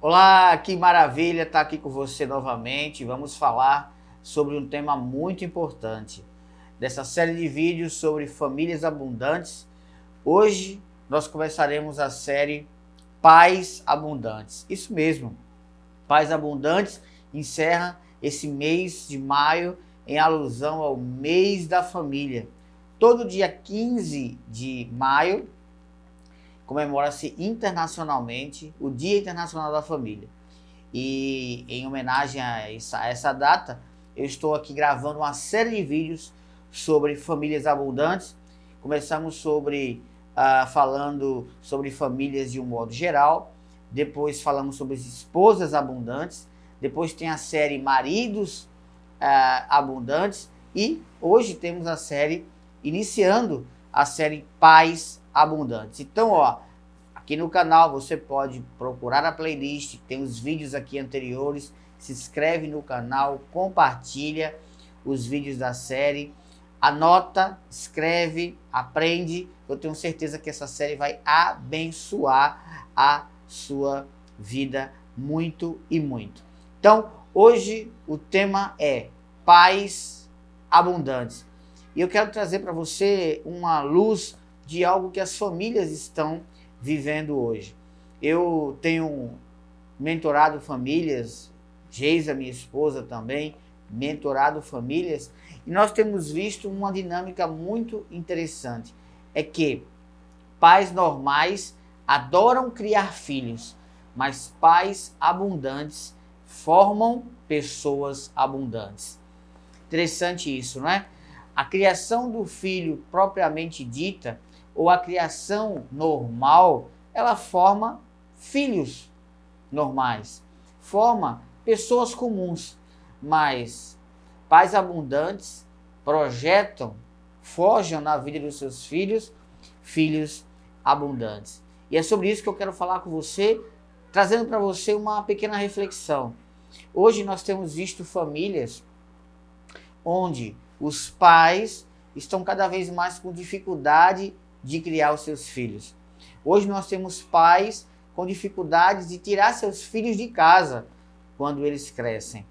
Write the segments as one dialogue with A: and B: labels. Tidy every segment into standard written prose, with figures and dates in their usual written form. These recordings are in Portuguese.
A: Olá, que maravilha estar aqui com você novamente. Vamos falar sobre um tema muito importante dessa série de vídeos sobre famílias abundantes. Hoje nós começaremos a série Pais Abundantes. Isso mesmo, Pais Abundantes encerra esse mês de maio em alusão ao mês da família. Todo dia 15 de maio comemora-se internacionalmente o Dia Internacional da Família. E em homenagem a essa data, eu estou aqui gravando uma série de vídeos sobre famílias abundantes. Começamos falando sobre famílias de um modo geral, depois falamos sobre esposas abundantes, depois tem a série Maridos Abundantes e hoje temos a série, iniciando a série Pais Abundantes. Então, aqui no canal você pode procurar a playlist, tem os vídeos aqui anteriores, se inscreve no canal, compartilha os vídeos da série, anota, escreve, aprende. Eu tenho certeza que essa série vai abençoar a sua vida muito e muito. Então, hoje o tema é Pais Abundantes. E eu quero trazer para você uma luz de algo que as famílias estão vivendo hoje. Eu tenho mentorado famílias, Geisa, minha esposa também, mentorado famílias, e nós temos visto uma dinâmica muito interessante. É que pais normais adoram criar filhos, mas pais abundantes formam pessoas abundantes. Interessante isso, não é? A criação do filho propriamente dita, ou a criação normal, ela forma filhos normais, forma pessoas comuns, mas pais abundantes projetam, forjam na vida dos seus filhos, filhos abundantes. E é sobre isso que eu quero falar com você, trazendo para você uma pequena reflexão. Hoje nós temos visto famílias onde os pais estão cada vez mais com dificuldade de criar os seus filhos. Hoje nós temos pais com dificuldades de tirar seus filhos de casa quando eles crescem.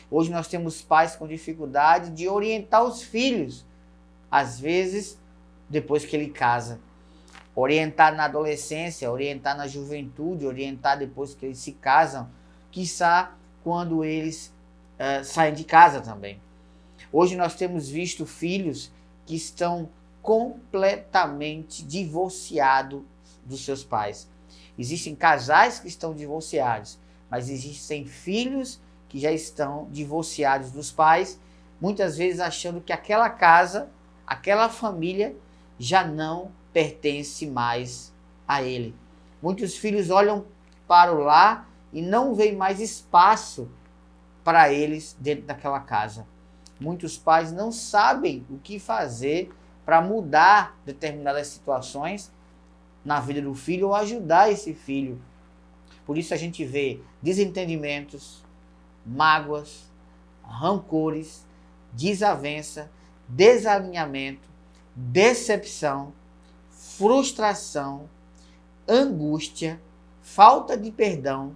A: Hoje nós temos pais com dificuldade de orientar os filhos, às vezes depois que ele casa. Orientar na adolescência, orientar na juventude, orientar depois que eles se casam, quiçá quando eles saem de casa também. Hoje nós temos visto filhos que estão completamente divorciados dos seus pais. Existem casais que estão divorciados, mas existem filhos que já estão divorciados dos pais, muitas vezes achando que aquela casa, aquela família já não pertence mais a ele. Muitos filhos olham para o lar e não veem mais espaço para eles dentro daquela casa. Muitos pais não sabem o que fazer para mudar determinadas situações na vida do filho ou ajudar esse filho. Por isso a gente vê desentendimentos, mágoas, rancores, desavença, desalinhamento, decepção, frustração, angústia, falta de perdão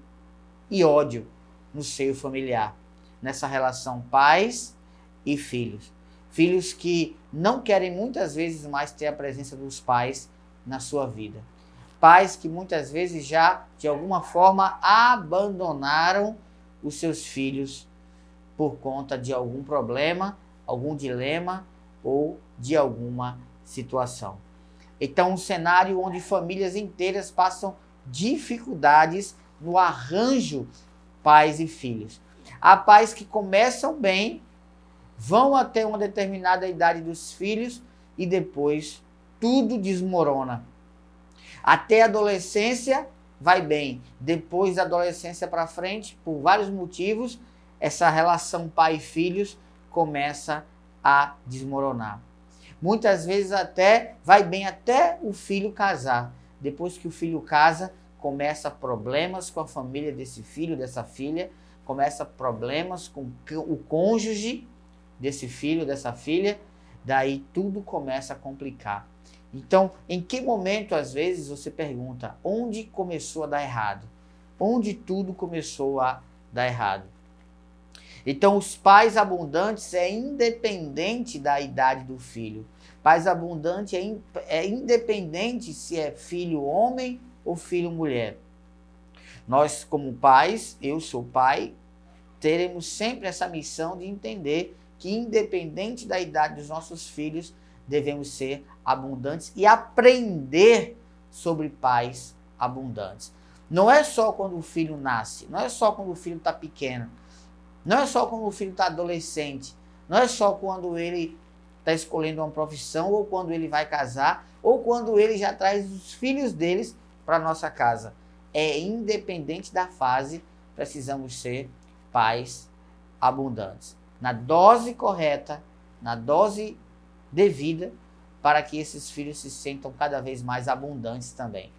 A: e ódio no seio familiar, nessa relação pais e filhos. Filhos que não querem muitas vezes mais ter a presença dos pais na sua vida. Pais que muitas vezes já, de alguma forma, abandonaram os seus filhos por conta de algum problema, algum dilema ou de alguma situação. Então, um cenário onde famílias inteiras passam dificuldades no arranjo pais e filhos. Há pais que começam bem, vão até uma determinada idade dos filhos e depois tudo desmorona. Até a adolescência vai bem. Depois da adolescência para frente, por vários motivos, essa relação pai e filhos começa a desmoronar. Muitas vezes até vai bem até o filho casar. Depois que o filho casa, começa problemas com a família desse filho, dessa filha, começa problemas com o cônjuge desse filho, dessa filha, daí tudo começa a complicar. Então, em que momento, às vezes, você pergunta, onde começou a dar errado? onde tudo começou a dar errado. Então, os pais abundantes é independente da idade do filho. Pais abundantes é independente se é filho homem ou filho mulher. Nós, como pais, eu sou pai, teremos sempre essa missão de entender que, independente da idade dos nossos filhos, devemos ser abundantes e aprender sobre pais abundantes. Não é só quando o filho nasce, não é só quando o filho está pequeno, não é só quando o filho está adolescente, não é só quando ele está escolhendo uma profissão, ou quando ele vai casar, ou quando ele já traz os filhos deles para a nossa casa. É independente da fase, precisamos ser pais abundantes. Na dose correta, na dose devida, para que esses filhos se sintam cada vez mais abundantes também.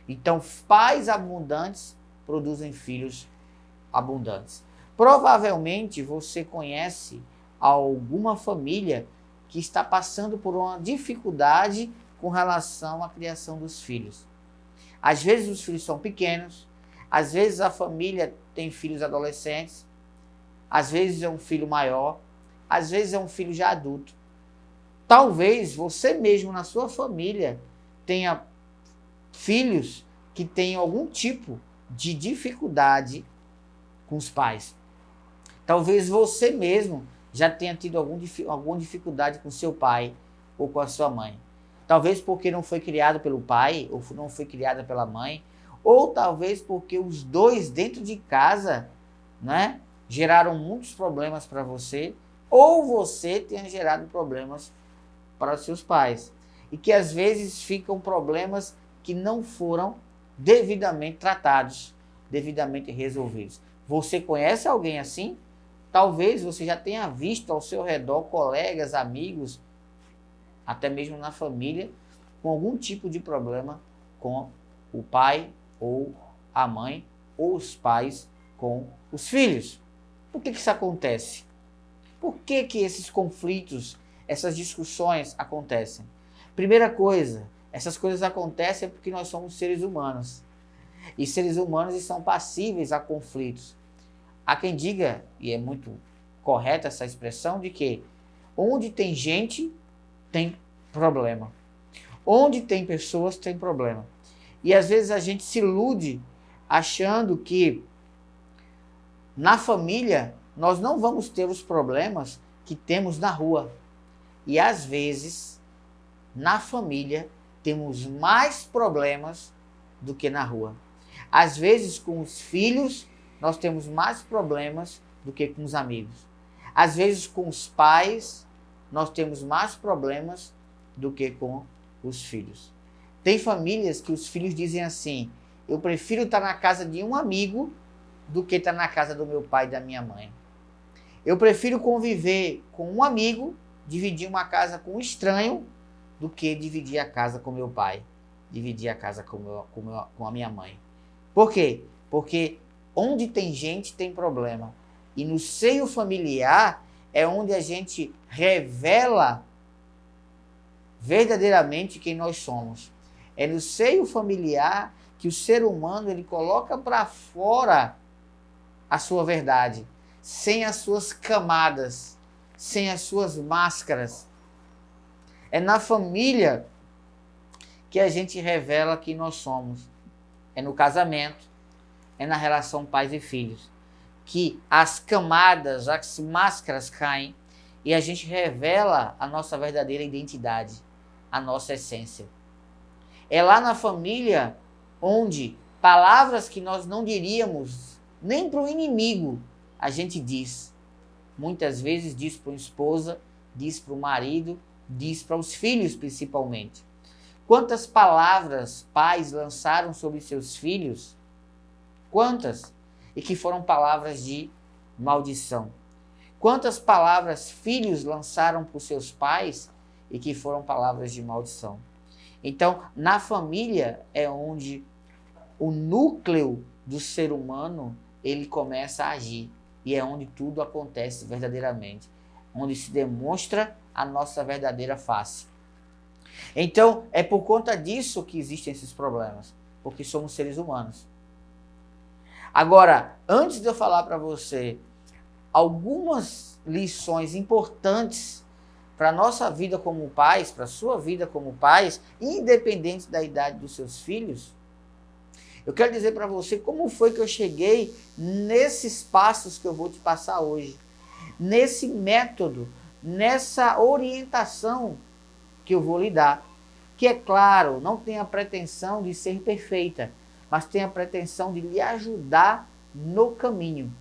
A: Então, pais abundantes produzem filhos abundantes. Provavelmente você conhece alguma família que está passando por uma dificuldade com relação à criação dos filhos. Às vezes os filhos são pequenos, às vezes a família tem filhos adolescentes, às vezes é um filho maior, às vezes é um filho já adulto. Talvez você mesmo na sua família tenha filhos que tenham algum tipo de dificuldade com os pais. Talvez você mesmo já tenha tido alguma dificuldade com seu pai ou com a sua mãe. Talvez porque não foi criado pelo pai ou não foi criada pela mãe, ou talvez porque os dois dentro de casa, né, geraram muitos problemas para você, ou você tenha gerado problemas para os seus pais. E que às vezes ficam problemas que não foram devidamente tratados, devidamente resolvidos. Você conhece alguém assim? Talvez você já tenha visto ao seu redor colegas, amigos, até mesmo na família, com algum tipo de problema com o pai ou a mãe, ou os pais com os filhos. Por que isso acontece? Por que esses conflitos, essas discussões acontecem? Primeira coisa, essas coisas acontecem porque nós somos seres humanos. E seres humanos são passíveis a conflitos. Há quem diga, e é muito correta essa expressão, de que onde tem gente, tem problema. Onde tem pessoas, tem problema. E às vezes a gente se ilude achando que na família nós não vamos ter os problemas que temos na rua. E às vezes, na família, temos mais problemas do que na rua. Às vezes, com os filhos, nós temos mais problemas do que com os amigos. Às vezes, com os pais, nós temos mais problemas do que com os filhos. Tem famílias que os filhos dizem assim: eu prefiro estar na casa de um amigo do que estar na casa do meu pai e da minha mãe. Eu prefiro conviver com um amigo, dividir uma casa com um estranho, do que dividir a casa com meu pai, dividir a casa com a minha mãe. Por quê? Porque onde tem gente tem problema. E no seio familiar é onde a gente revela verdadeiramente quem nós somos. É no seio familiar que o ser humano ele coloca para fora a sua verdade, sem as suas camadas, sem as suas máscaras. É na família que a gente revela quem nós somos. É no casamento, é na relação pais e filhos, que as camadas, as máscaras caem e a gente revela a nossa verdadeira identidade, a nossa essência. É lá na família onde palavras que nós não diríamos nem para o inimigo, a gente diz. Muitas vezes diz para a esposa, diz para o marido, diz para os filhos principalmente. Quantas palavras pais lançaram sobre seus filhos? Quantas? E que foram palavras de maldição. Quantas palavras filhos lançaram para os seus pais e que foram palavras de maldição. Então, na família é onde o núcleo do ser humano ele começa a agir. E é onde tudo acontece verdadeiramente. Onde se demonstra a nossa verdadeira face. Então, é por conta disso que existem esses problemas. Porque somos seres humanos. Agora, antes de eu falar para você algumas lições importantes para a nossa vida como pais, para a sua vida como pais, independente da idade dos seus filhos, eu quero dizer para você como foi que eu cheguei nesses passos que eu vou te passar hoje, nesse método, nessa orientação que eu vou lhe dar, que é claro, não tem a pretensão de ser perfeita, mas tem a pretensão de lhe ajudar no caminho.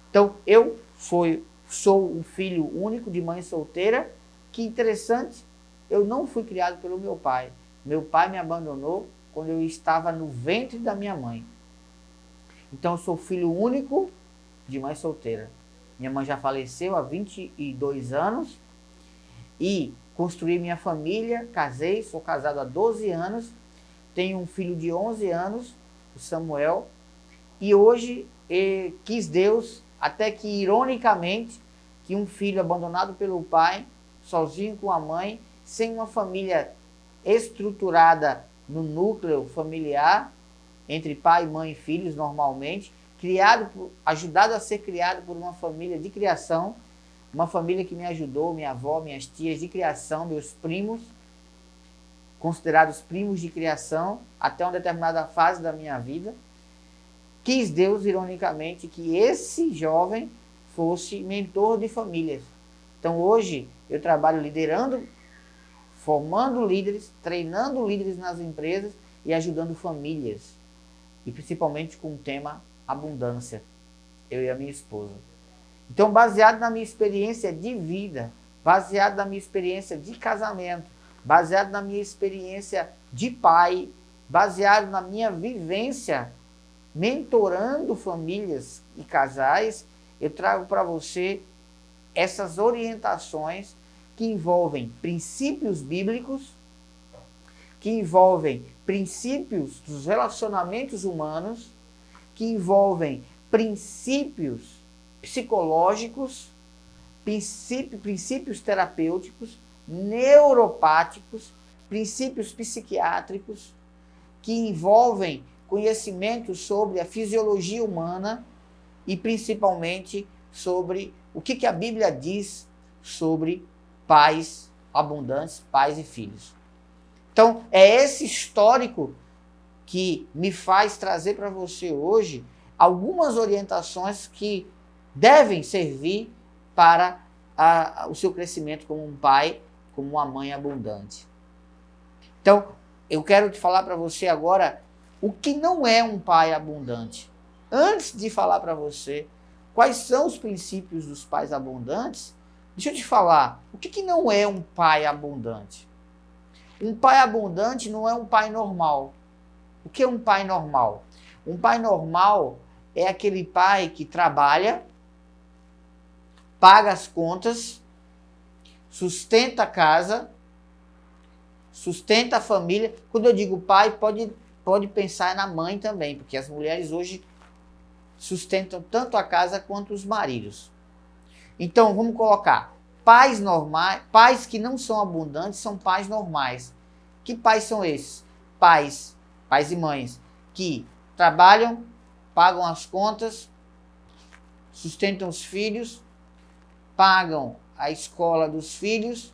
A: Então, eu sou um filho único de mãe solteira, que interessante, eu não fui criado pelo meu pai. Meu pai me abandonou quando eu estava no ventre da minha mãe. Então, eu sou filho único de mãe solteira. Minha mãe já faleceu há 22 anos e construí minha família, casei, sou casado há 12 anos, tenho um filho de 11 anos, o Samuel, e hoje quis Deus, até que ironicamente, que um filho abandonado pelo pai, sozinho com a mãe, sem uma família estruturada no núcleo familiar, entre pai, mãe e filhos normalmente, ajudado a ser criado por uma família de criação, uma família que me ajudou, minha avó, minhas tias de criação, meus primos, considerados primos de criação, até uma determinada fase da minha vida. Quis Deus, ironicamente, que esse jovem fosse mentor de famílias. Então hoje eu trabalho liderando, formando líderes, treinando líderes nas empresas e ajudando famílias. E principalmente com o tema abundância, eu e a minha esposa. Então, baseado na minha experiência de vida, baseado na minha experiência de casamento, baseado na minha experiência de pai, baseado na minha vivência mentorando famílias e casais, eu trago para você essas orientações que envolvem princípios bíblicos, que envolvem princípios dos relacionamentos humanos, que envolvem princípios psicológicos, princípios terapêuticos, neuropáticos, princípios psiquiátricos, que envolvem conhecimentos sobre a fisiologia humana e principalmente sobre o que a Bíblia diz sobre pais abundantes, pais e filhos. Então, é esse histórico que me faz trazer para você hoje algumas orientações que devem servir para o seu crescimento como um pai, como uma mãe abundante. Então, eu quero te falar para você agora o que não é um pai abundante. Antes de falar para você quais são os princípios dos pais abundantes, deixa eu te falar, o que não é um pai abundante? Um pai abundante não é um pai normal. O que é um pai normal? Um pai normal é aquele pai que trabalha, paga as contas, sustenta a casa, sustenta a família. Quando eu digo pai, pode pensar na mãe também, porque as mulheres hoje sustentam tanto a casa quanto os maridos. Então, vamos colocar pais normais, pais que não são abundantes são pais normais. Que pais são esses? Pais e mães que trabalham, pagam as contas, sustentam os filhos, pagam a escola dos filhos,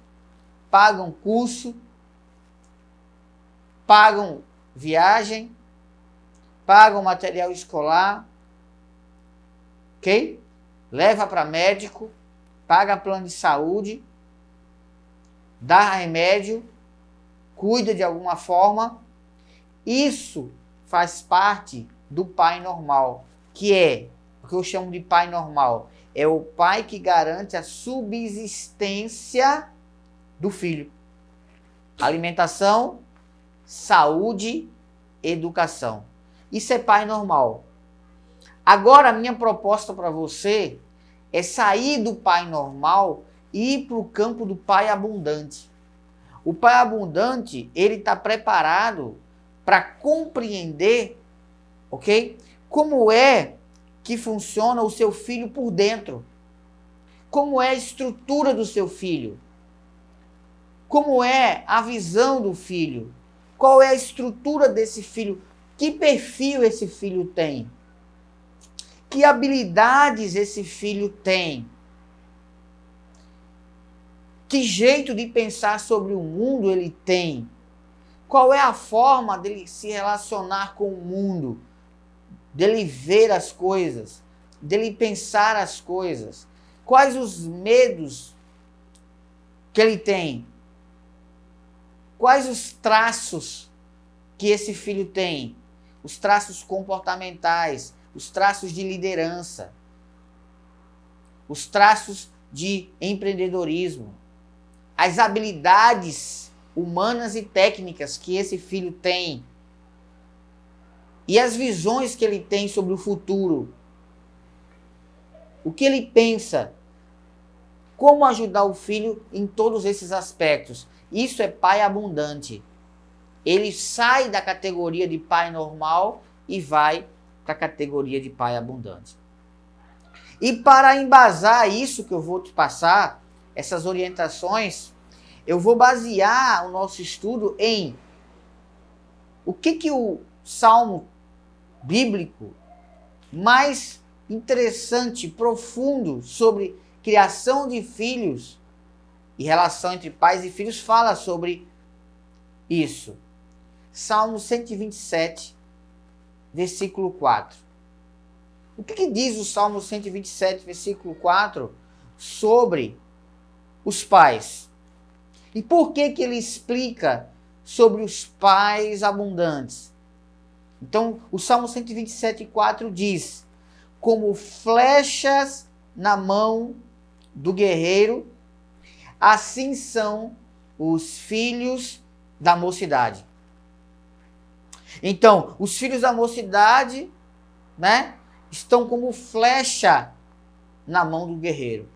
A: pagam curso, pagam viagem, pagam material escolar, ok? Leva para médico, paga plano de saúde, dá remédio, cuida de alguma forma. Isso faz parte do pai normal, que é o que eu chamo de pai normal. É o pai que garante a subsistência do filho. Alimentação, saúde, educação. Isso é pai normal. Agora, a minha proposta para você é sair do pai normal e ir para o campo do pai abundante. O pai abundante, ele está preparado para compreender, ok? Como é que funciona o seu filho por dentro. Como é a estrutura do seu filho. Como é a visão do filho. Qual é a estrutura desse filho. Que perfil esse filho tem. Que habilidades esse filho tem? Que jeito de pensar sobre o mundo ele tem? Qual é a forma dele se relacionar com o mundo? Dele ver as coisas? Dele pensar as coisas? Quais os medos que ele tem? Quais os traços que esse filho tem? Os traços comportamentais, os traços de liderança, os traços de empreendedorismo, as habilidades humanas e técnicas que esse filho tem e as visões que ele tem sobre o futuro. O que ele pensa? Como ajudar o filho em todos esses aspectos? Isso é pai abundante. Ele sai da categoria de pai normal e vai para a categoria de pai abundante. E para embasar isso que eu vou te passar, essas orientações, eu vou basear o nosso estudo em o que o salmo bíblico mais interessante, profundo sobre criação de filhos e relação entre pais e filhos fala sobre isso. Salmo 127, versículo 4. O que diz o Salmo 127, versículo 4 sobre os pais? E por que ele explica sobre os pais abundantes? Então, o Salmo 127, 4 diz: como flechas na mão do guerreiro, assim são os filhos da mocidade. Então, os filhos da mocidade, né, estão como flecha na mão do guerreiro.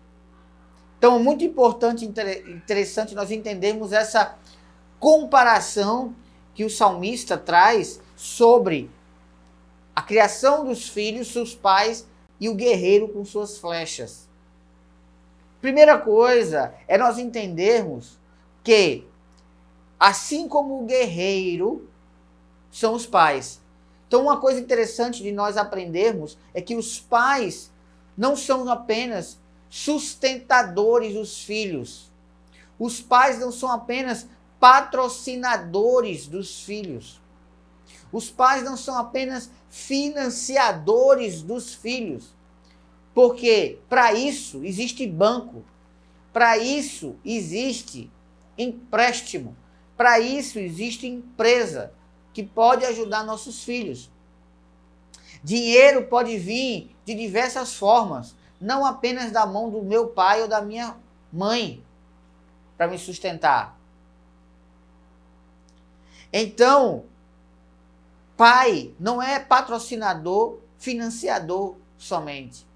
A: Então, é muito importante e interessante nós entendermos essa comparação que o salmista traz sobre a criação dos filhos, seus pais e o guerreiro com suas flechas. Primeira coisa é nós entendermos que, assim como o guerreiro, são os pais. Então, uma coisa interessante de nós aprendermos é que os pais não são apenas sustentadores dos filhos. Os pais não são apenas patrocinadores dos filhos. Os pais não são apenas financiadores dos filhos. Porque para isso existe banco. Para isso existe empréstimo. Para isso existe empresa que pode ajudar nossos filhos. Dinheiro pode vir de diversas formas, não apenas da mão do meu pai ou da minha mãe, para me sustentar. Então, pai não é patrocinador, financiador somente.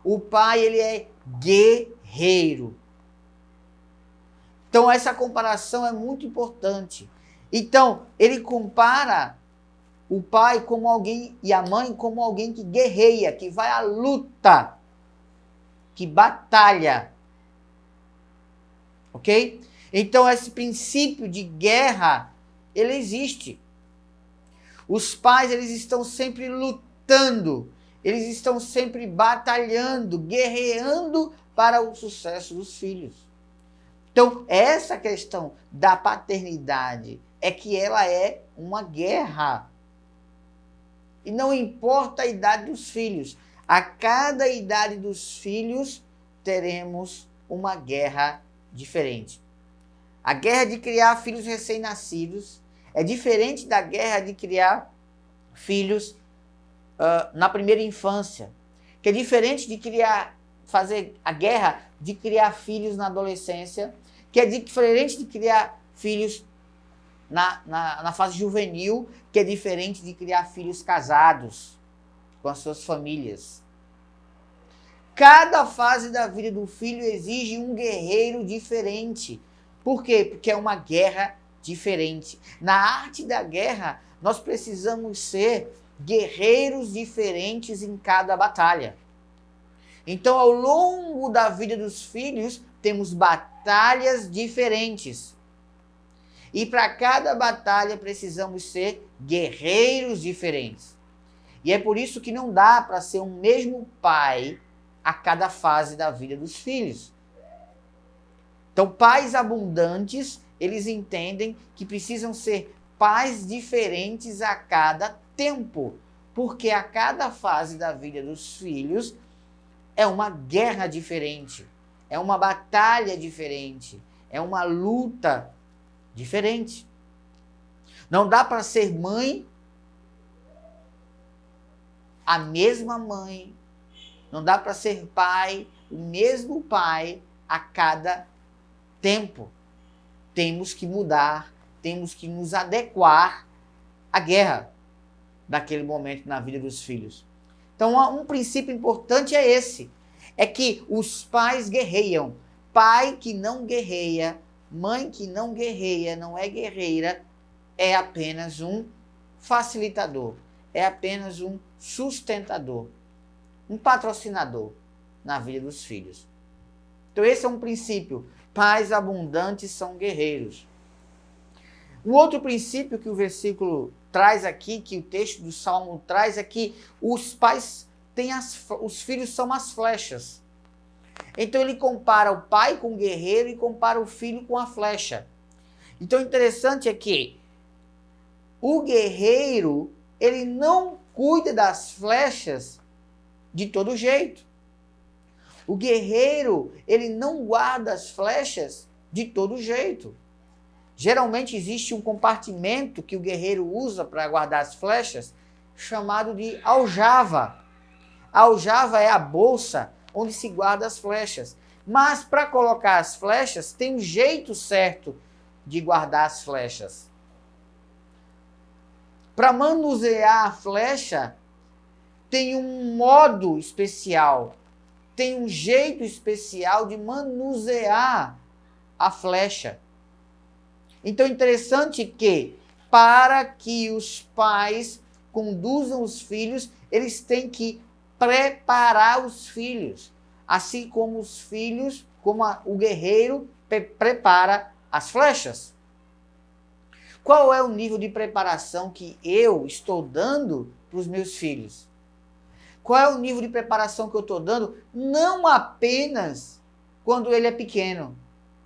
A: O pai, ele é guerreiro. Então, essa comparação é muito importante. Então, ele compara o pai como alguém e a mãe como alguém que guerreia, que vai à luta, que batalha. Ok? Então, esse princípio de guerra, ele existe. Os pais, eles estão sempre lutando, eles estão sempre batalhando, guerreando para o sucesso dos filhos. Então, essa questão da paternidade é que ela é uma guerra. E não importa a idade dos filhos. A cada idade dos filhos, teremos uma guerra diferente. A guerra de criar filhos recém-nascidos é diferente da guerra de criar filhos na primeira infância. Que é diferente de fazer a guerra de criar filhos na adolescência. Que é diferente de criar filhos na fase juvenil, que é diferente de criar filhos casados com as suas famílias. Cada fase da vida do filho exige um guerreiro diferente. Por quê? Porque é uma guerra diferente. Na arte da guerra, nós precisamos ser guerreiros diferentes em cada batalha. Então, ao longo da vida dos filhos, temos batalhas diferentes. E para cada batalha precisamos ser guerreiros diferentes. E é por isso que não dá para ser um mesmo pai a cada fase da vida dos filhos. Então, pais abundantes, eles entendem que precisam ser pais diferentes a cada tempo, porque a cada fase da vida dos filhos é uma guerra diferente, é uma batalha diferente, é uma luta diferente. Não dá para ser mãe, a mesma mãe, não dá para ser pai, o mesmo pai a cada tempo. Temos que mudar, temos que nos adequar à guerra daquele momento na vida dos filhos. Então, um princípio importante é esse, é que os pais guerreiam. Pai que não guerreia, mãe que não guerreia, não é guerreira, é apenas um facilitador, é apenas um sustentador, um patrocinador na vida dos filhos. Então esse é um princípio. Pais abundantes são guerreiros. Um outro princípio que o versículo traz aqui, que o texto do Salmo traz, é que os pais têm os filhos são as flechas. Então ele compara o pai com o guerreiro e compara o filho com a flecha. Então o interessante é que o guerreiro, ele não cuida das flechas de todo jeito. O guerreiro, ele não guarda as flechas de todo jeito. Geralmente existe um compartimento que o guerreiro usa para guardar as flechas, chamado de aljava. A aljava é a bolsa onde se guarda as flechas. Mas para colocar as flechas, tem um jeito certo de guardar as flechas. Para manusear a flecha, tem um modo especial, tem um jeito especial de manusear a flecha. Então é interessante que, para que os pais conduzam os filhos, eles têm que preparar os filhos, assim como os filhos, o guerreiro prepara as flechas. Qual é o nível de preparação que eu estou dando para os meus filhos? Qual é o nível de preparação que eu estou dando? Não apenas quando ele é pequeno,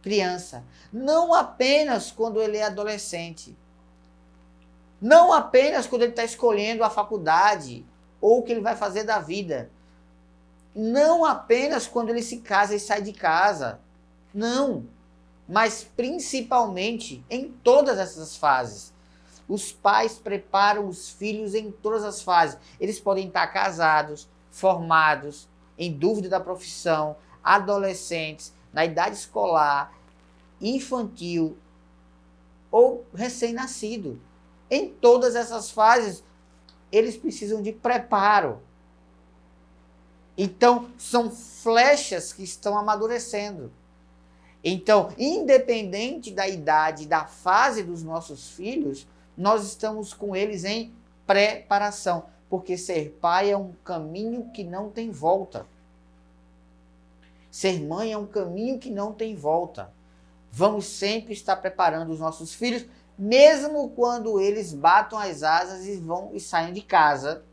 A: criança. Não apenas quando ele é adolescente. Não apenas quando ele está escolhendo a faculdade ou o que ele vai fazer da vida. Não apenas quando ele se casa e sai de casa. Não. Mas principalmente em todas essas fases. Os pais preparam os filhos em todas as fases. Eles podem estar casados, formados, em dúvida da profissão, adolescentes, na idade escolar, infantil ou recém-nascido. Em todas essas fases, eles precisam de preparo. Então, são flechas que estão amadurecendo. Então, independente da idade, da fase dos nossos filhos, nós estamos com eles em preparação, porque ser pai é um caminho que não tem volta. Ser mãe é um caminho que não tem volta. Vamos sempre estar preparando os nossos filhos, mesmo quando eles batam as asas e vão e saem de casa,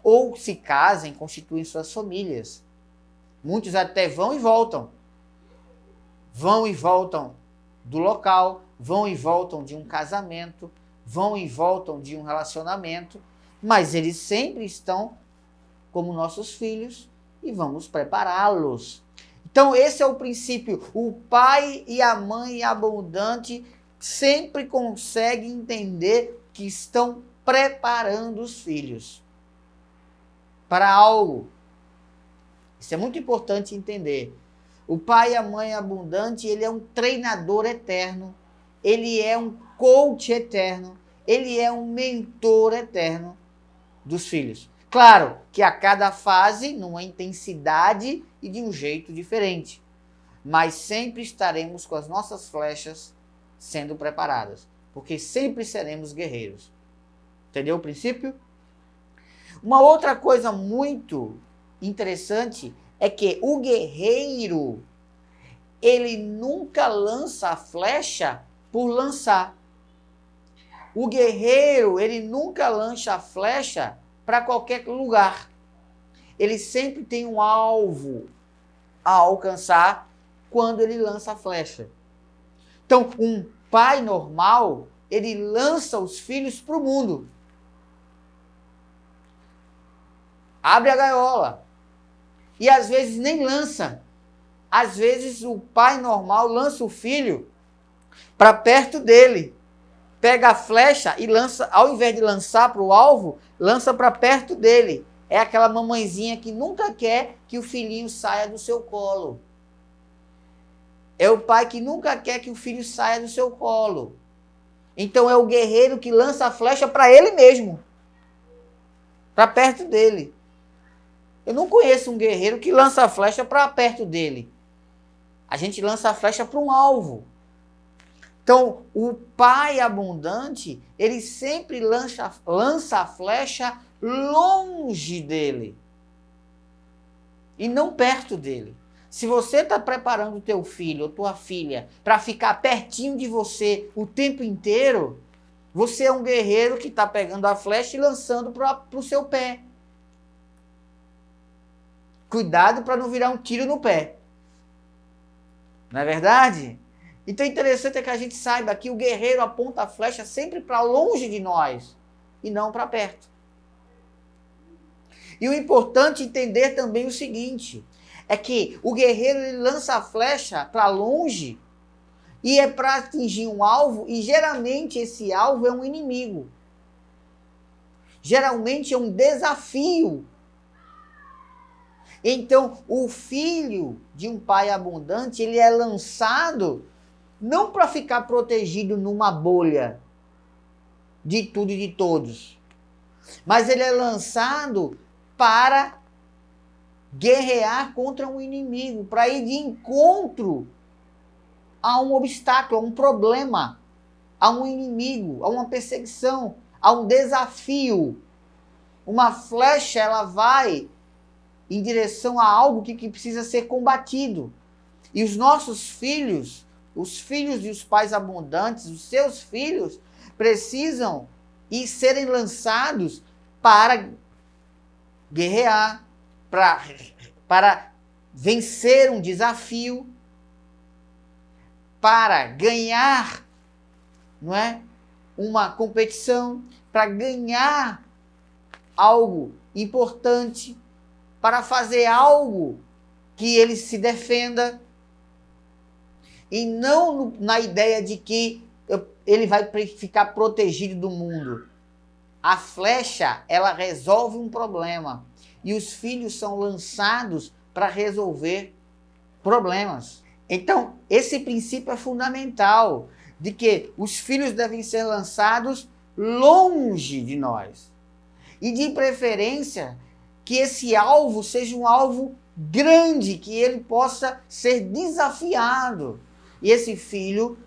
A: ou se casem, constituem suas famílias. Muitos até vão e voltam. Vão e voltam do local, vão e voltam de um casamento, vão e voltam de um relacionamento, mas eles sempre estão como nossos filhos e vamos prepará-los. Então esse é o princípio. O pai e a mãe abundante sempre conseguem entender que estão preparando os filhos para algo. Isso é muito importante entender. O pai e a mãe abundante, ele é um treinador eterno, ele é um coach eterno, ele é um mentor eterno dos filhos. Claro que a cada fase, numa intensidade e de um jeito diferente, mas sempre estaremos com as nossas flechas sendo preparadas, porque sempre seremos guerreiros. Entendeu o princípio? Uma outra coisa muito interessante é que o guerreiro, ele nunca lança a flecha por lançar. O guerreiro, ele nunca lança a flecha para qualquer lugar. Ele sempre tem um alvo a alcançar quando ele lança a flecha. Então, um pai normal, ele lança os filhos para o mundo. Abre a gaiola. E às vezes nem lança. Às vezes o pai normal lança o filho para perto dele. Pega a flecha e lança, ao invés de lançar para o alvo, lança para perto dele. É aquela mamãezinha que nunca quer que o filhinho saia do seu colo. É o pai que nunca quer que o filho saia do seu colo. Então é o guerreiro que lança a flecha para ele mesmo. Para perto dele. Eu não conheço um guerreiro que lança a flecha para perto dele. A gente lança a flecha para um alvo. Então, o pai abundante, ele sempre lança a flecha longe dele. E não perto dele. Se você está preparando o teu filho ou tua filha para ficar pertinho de você o tempo inteiro, você é um guerreiro que está pegando a flecha e lançando para o seu pé. Cuidado para não virar um tiro no pé. Não é verdade? Então, interessante é que a gente saiba que o guerreiro aponta a flecha sempre para longe de nós e não para perto. E o importante é entender também o seguinte, é que o guerreiro ele lança a flecha para longe e é para atingir um alvo e geralmente esse alvo é um inimigo. Geralmente é um desafio. Então, o filho de um pai abundante, ele é lançado não para ficar protegido numa bolha de tudo e de todos, mas ele é lançado para guerrear contra um inimigo, para ir de encontro a um obstáculo, a um problema, a um inimigo, a uma perseguição, a um desafio. Uma flecha, ela vai em direção a algo que precisa ser combatido. E os nossos filhos, os filhos dos pais abundantes, os seus filhos, precisam ir serem lançados para guerrear, para vencer um desafio, para ganhar, não é? Uma competição, para ganhar algo importante, para fazer algo que ele se defenda, e não na ideia de que ele vai ficar protegido do mundo. A flecha, ela resolve um problema, e os filhos são lançados para resolver problemas. Então, esse princípio é fundamental, de que os filhos devem ser lançados longe de nós. E de preferência, que esse alvo seja um alvo grande, que ele possa ser desafiado. E esse filho,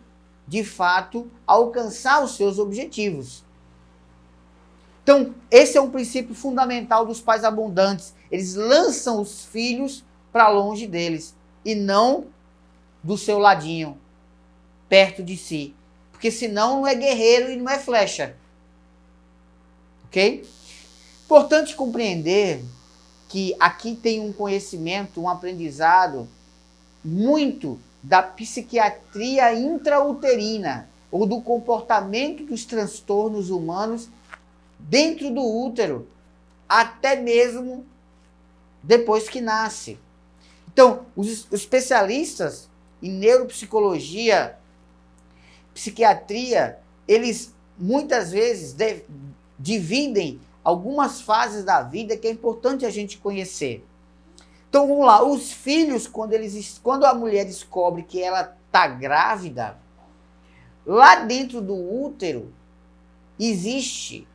A: de fato, alcançar os seus objetivos. Então, esse é um princípio fundamental dos pais abundantes. Eles lançam os filhos para longe deles e não do seu ladinho, perto de si. Porque senão não é guerreiro e não é flecha. Ok? Importante compreender que aqui tem um conhecimento, um aprendizado muito da psiquiatria intrauterina ou do comportamento dos transtornos humanos dentro do útero, até mesmo depois que nasce. Então, os especialistas em neuropsicologia, psiquiatria, eles muitas vezes dividem algumas fases da vida que é importante a gente conhecer. Então vamos lá, os filhos, quando a mulher descobre que ela está grávida, lá dentro do útero existe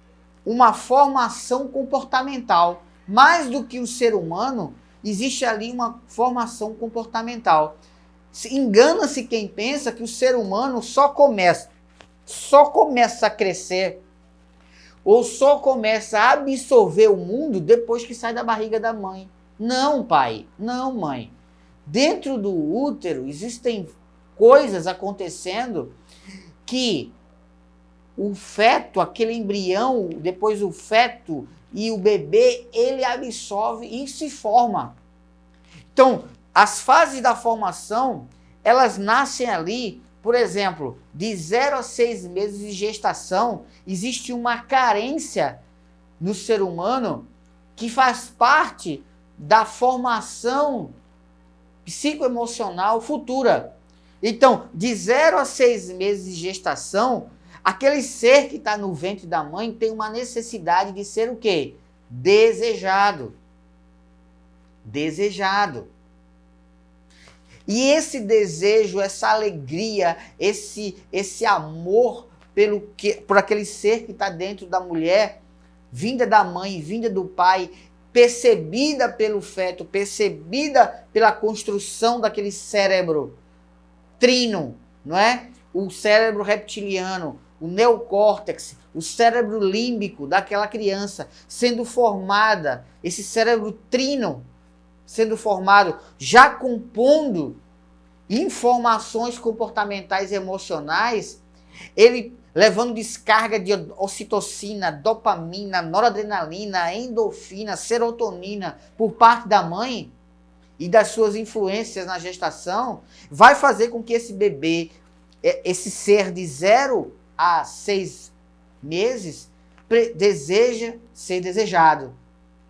A: uma formação comportamental. Mais do que o ser humano, existe ali uma formação comportamental. Engana-se quem pensa que o ser humano só começa a crescer ou só começa a absorver o mundo depois que sai da barriga da mãe. Não, pai, não, mãe. Dentro do útero existem coisas acontecendo que o feto, aquele embrião, depois o feto e o bebê, ele absorve e se forma. Então, as fases da formação, elas nascem ali, por exemplo, de 0 a 6 meses de gestação, existe uma carência no ser humano que faz parte da formação psicoemocional futura. Então, de 0 a 6 meses de gestação, aquele ser que está no ventre da mãe tem uma necessidade de ser o quê? Desejado. Desejado. E esse desejo, essa alegria, esse amor por aquele ser que está dentro da mulher, vinda da mãe, vinda do pai, percebida pelo feto, percebida pela construção daquele cérebro trino, não é? O cérebro reptiliano, o neocórtex, o cérebro límbico daquela criança sendo formada, esse cérebro trino sendo formado, já compondo informações comportamentais e emocionais, ele levando descarga de ocitocina, dopamina, noradrenalina, endorfina, serotonina por parte da mãe e das suas influências na gestação, vai fazer com que esse bebê, esse ser de 0 a 6 meses, deseja ser desejado,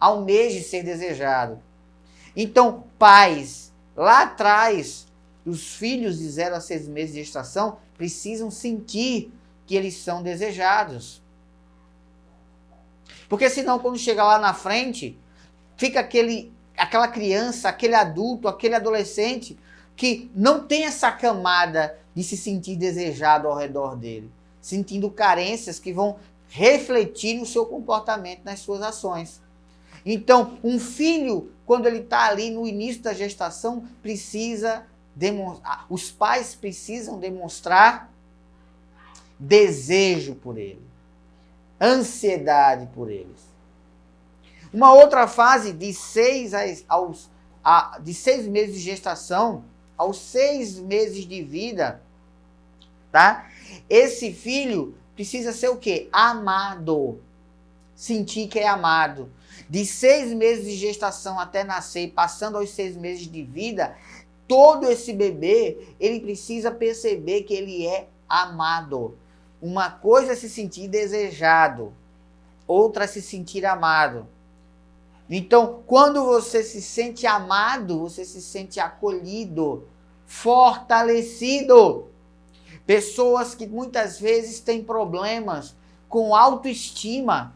A: almeje ser desejado. Então, pais, lá atrás, os filhos de 0 a 6 meses de gestação precisam sentir que eles são desejados. Porque senão, quando chega lá na frente, fica aquela criança, aquele adulto, aquele adolescente que não tem essa camada de se sentir desejado ao redor dele, sentindo carências que vão refletir no seu comportamento, nas suas ações. Então, um filho, quando ele está ali no início da gestação, os pais precisam demonstrar desejo por ele, ansiedade por eles. Uma outra fase de 6 meses de gestação aos 6 meses de vida, tá? Esse filho precisa ser o quê? Amado. Sentir que é amado. De 6 meses de gestação até nascer, passando aos 6 meses de vida, todo esse bebê, ele precisa perceber que ele é amado. Uma coisa é se sentir desejado, outra é se sentir amado. Então, quando você se sente amado, você se sente acolhido, fortalecido. Pessoas que muitas vezes têm problemas com autoestima,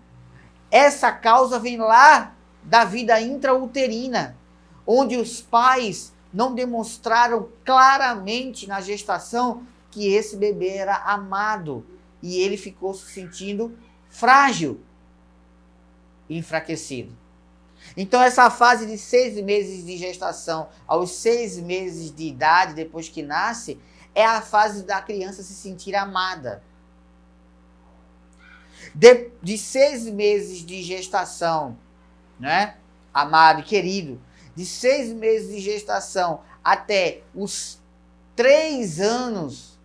A: essa causa vem lá da vida intrauterina, onde os pais não demonstraram claramente na gestação que esse bebê era amado e ele ficou se sentindo frágil e enfraquecido. Então essa fase de 6 meses de gestação aos 6 meses de idade, depois que nasce, é a fase da criança se sentir amada. De 6 meses de gestação, né? Amado e querido, de 6 meses de gestação até os 3 anos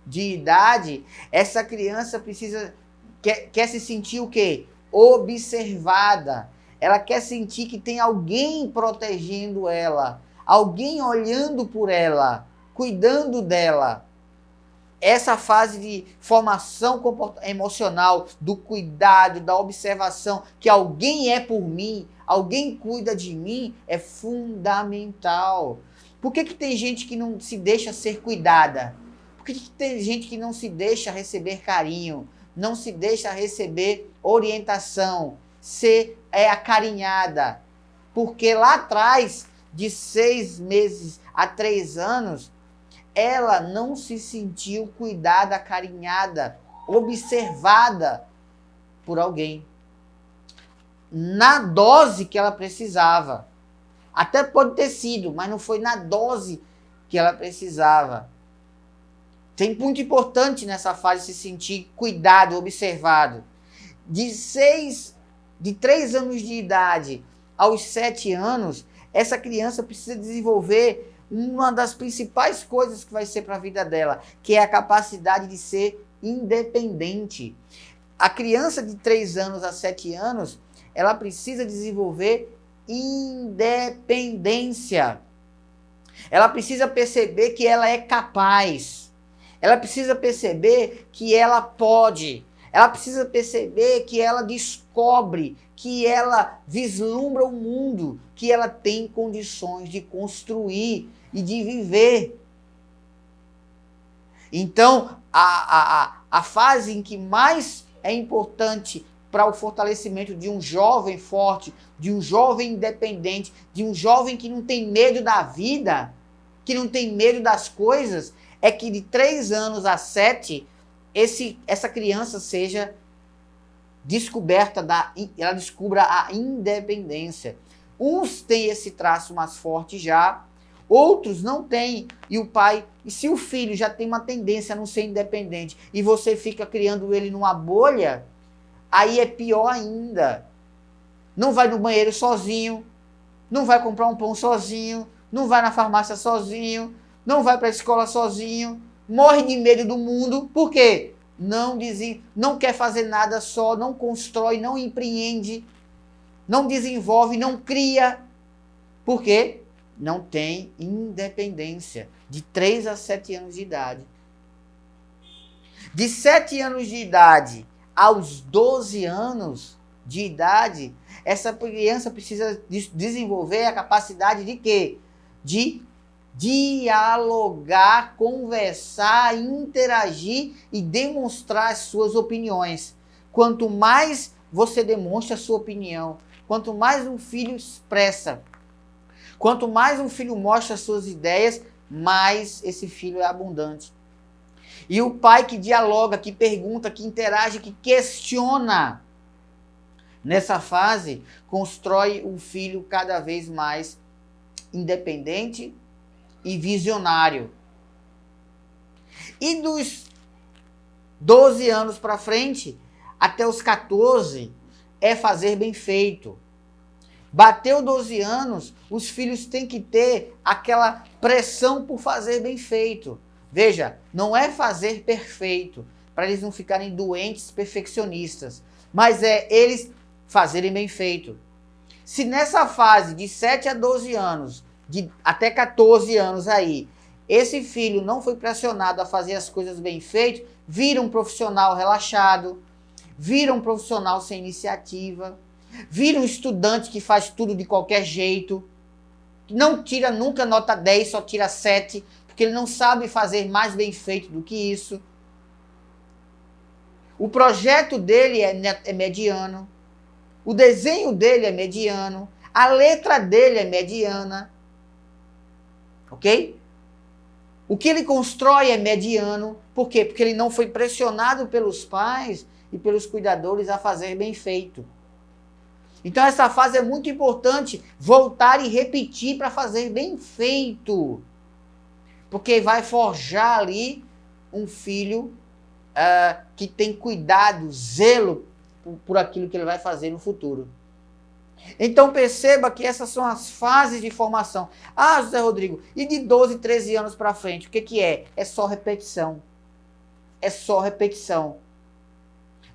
A: de idade, essa criança quer se sentir o quê? Observada. Ela quer sentir que tem alguém protegendo ela, alguém olhando por ela, cuidando dela. Essa fase de formação emocional, do cuidado, da observação, que alguém é por mim, alguém cuida de mim, é fundamental. Por que tem gente que não se deixa ser cuidada? Por que tem gente que não se deixa receber carinho, não se deixa receber orientação, ser acarinhada? Porque lá atrás, de 6 meses a 3 anos, ela não se sentiu cuidada, acarinhada, observada por alguém. Na dose que ela precisava. Até pode ter sido, mas não foi na dose que ela precisava. Tem muito importante nessa fase se sentir cuidado, observado. De 3 anos de idade aos 7 anos, essa criança precisa desenvolver uma das principais coisas que vai ser para a vida dela, que é a capacidade de ser independente. A criança de 3 anos a 7 anos, ela precisa desenvolver independência. Ela precisa perceber que ela é capaz. Ela precisa perceber que ela pode. Ela precisa perceber que ela descobre, que ela vislumbra o mundo, que ela tem condições de construir e de viver. Então, a fase em que mais é importante para o fortalecimento de um jovem forte, de um jovem independente, de um jovem que não tem medo da vida, que não tem medo das coisas, é que de 3 anos a 7, essa criança seja descoberta, ela descubra a independência. Uns têm esse traço mais forte já, outros não têm. E se o filho já tem uma tendência a não ser independente e você fica criando ele numa bolha, aí é pior ainda. Não vai no banheiro sozinho, não vai comprar um pão sozinho, não vai na farmácia sozinho, não vai para a escola sozinho, morre de medo do mundo. Por quê? Não quer fazer nada só, não constrói, não empreende, não desenvolve, não cria. Por quê? Não tem independência. De 3 a 7 anos de idade. De 7 anos de idade aos 12 anos de idade, essa criança precisa desenvolver a capacidade de quê? De dialogar, conversar, interagir e demonstrar as suas opiniões. Quanto mais você demonstra a sua opinião, quanto mais um filho expressa, quanto mais um filho mostra as suas ideias, mais esse filho é abundante. E o pai que dialoga, que pergunta, que interage, que questiona, nessa fase, constrói um filho cada vez mais independente e visionário. E dos 12 anos para frente, até os 14, é fazer bem feito. Bateu 12 anos, os filhos têm que ter aquela pressão por fazer bem feito. Veja, não é fazer perfeito, para eles não ficarem doentes perfeccionistas, mas é eles fazerem bem feito. Se nessa fase de 7 a 12 anos, até 14 anos aí, esse filho não foi pressionado a fazer as coisas bem feitas, vira um profissional relaxado, vira um profissional sem iniciativa, vira um estudante que faz tudo de qualquer jeito, não tira nunca nota 10, só tira 7, porque ele não sabe fazer mais bem feito do que isso. O projeto dele é mediano, o desenho dele é mediano, a letra dele é mediana, ok? O que ele constrói é mediano, por quê? Porque ele não foi pressionado pelos pais e pelos cuidadores a fazer bem feito. Então essa fase é muito importante, voltar e repetir para fazer bem feito. Porque vai forjar ali um filho que tem cuidado, zelo por aquilo que ele vai fazer no futuro. Então perceba que essas são as fases de formação. Ah, José Rodrigo, e de 12, 13 anos para frente, o que é? É só repetição. É só repetição.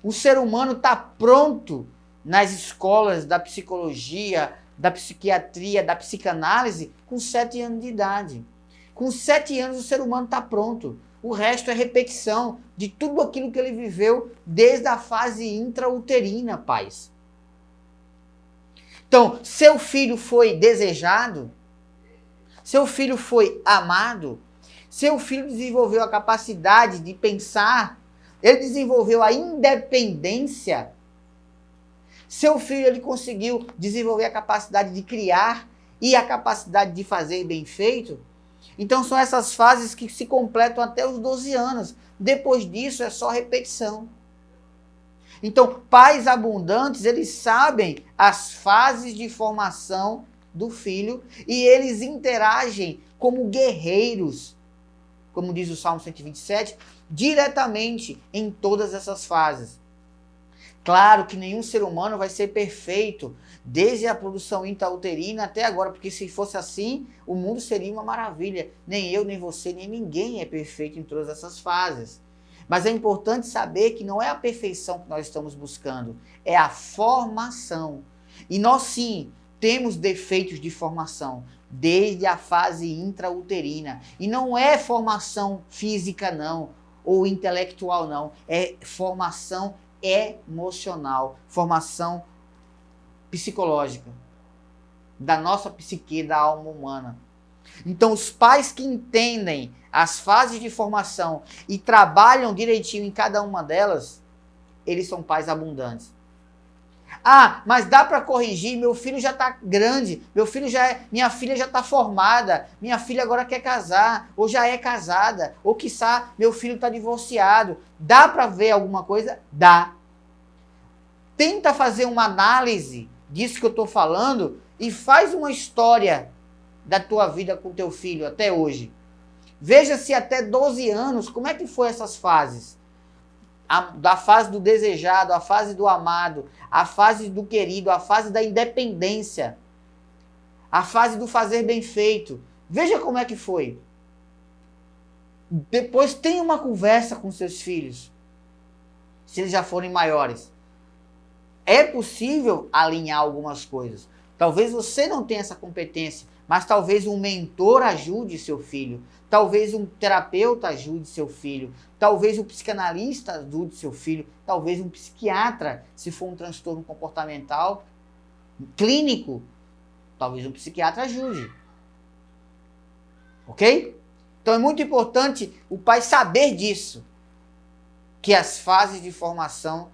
A: O ser humano está pronto nas escolas da psicologia, da psiquiatria, da psicanálise, com 7 anos de idade. Com 7 anos o ser humano está pronto. O resto é repetição de tudo aquilo que ele viveu desde a fase intrauterina, pais. Então, seu filho foi desejado, seu filho foi amado, seu filho desenvolveu a capacidade de pensar, ele desenvolveu a independência, seu filho ele conseguiu desenvolver a capacidade de criar e a capacidade de fazer bem feito. Então são essas fases que se completam até os 12 anos. Depois disso é só repetição. Então, pais abundantes, eles sabem as fases de formação do filho e eles interagem como guerreiros, como diz o Salmo 127, diretamente em todas essas fases. Claro que nenhum ser humano vai ser perfeito, desde a produção intrauterina até agora, porque se fosse assim, o mundo seria uma maravilha. Nem eu, nem você, nem ninguém é perfeito em todas essas fases. Mas é importante saber que não é a perfeição que nós estamos buscando, é a formação. E nós sim, temos defeitos de formação, desde a fase intrauterina. E não é formação física não, ou intelectual não, é formação emocional, formação psicológica, da nossa psique, da alma humana. Então, os pais que entendem as fases de formação e trabalham direitinho em cada uma delas, eles são pais abundantes. Ah, mas dá para corrigir, meu filho já está grande, minha filha já está formada, minha filha agora quer casar, ou já é casada, ou quiçá meu filho está divorciado. Dá para ver alguma coisa? Dá. Tenta fazer uma análise disso que eu estou falando e faz uma história da tua vida com teu filho até hoje. Veja se até 12 anos, como é que foi essas fases? Da fase do desejado, a fase do amado, a fase do querido, a fase da independência, a fase do fazer bem feito. Veja como é que foi. Depois tenha uma conversa com seus filhos, se eles já forem maiores. É possível alinhar algumas coisas. Talvez você não tenha essa competência, mas talvez um mentor ajude seu filho. Talvez um terapeuta ajude seu filho. Talvez um psicanalista ajude seu filho. Talvez um psiquiatra, se for um transtorno comportamental clínico, talvez um psiquiatra ajude. Ok? Então é muito importante o pai saber disso. Que as fases de formação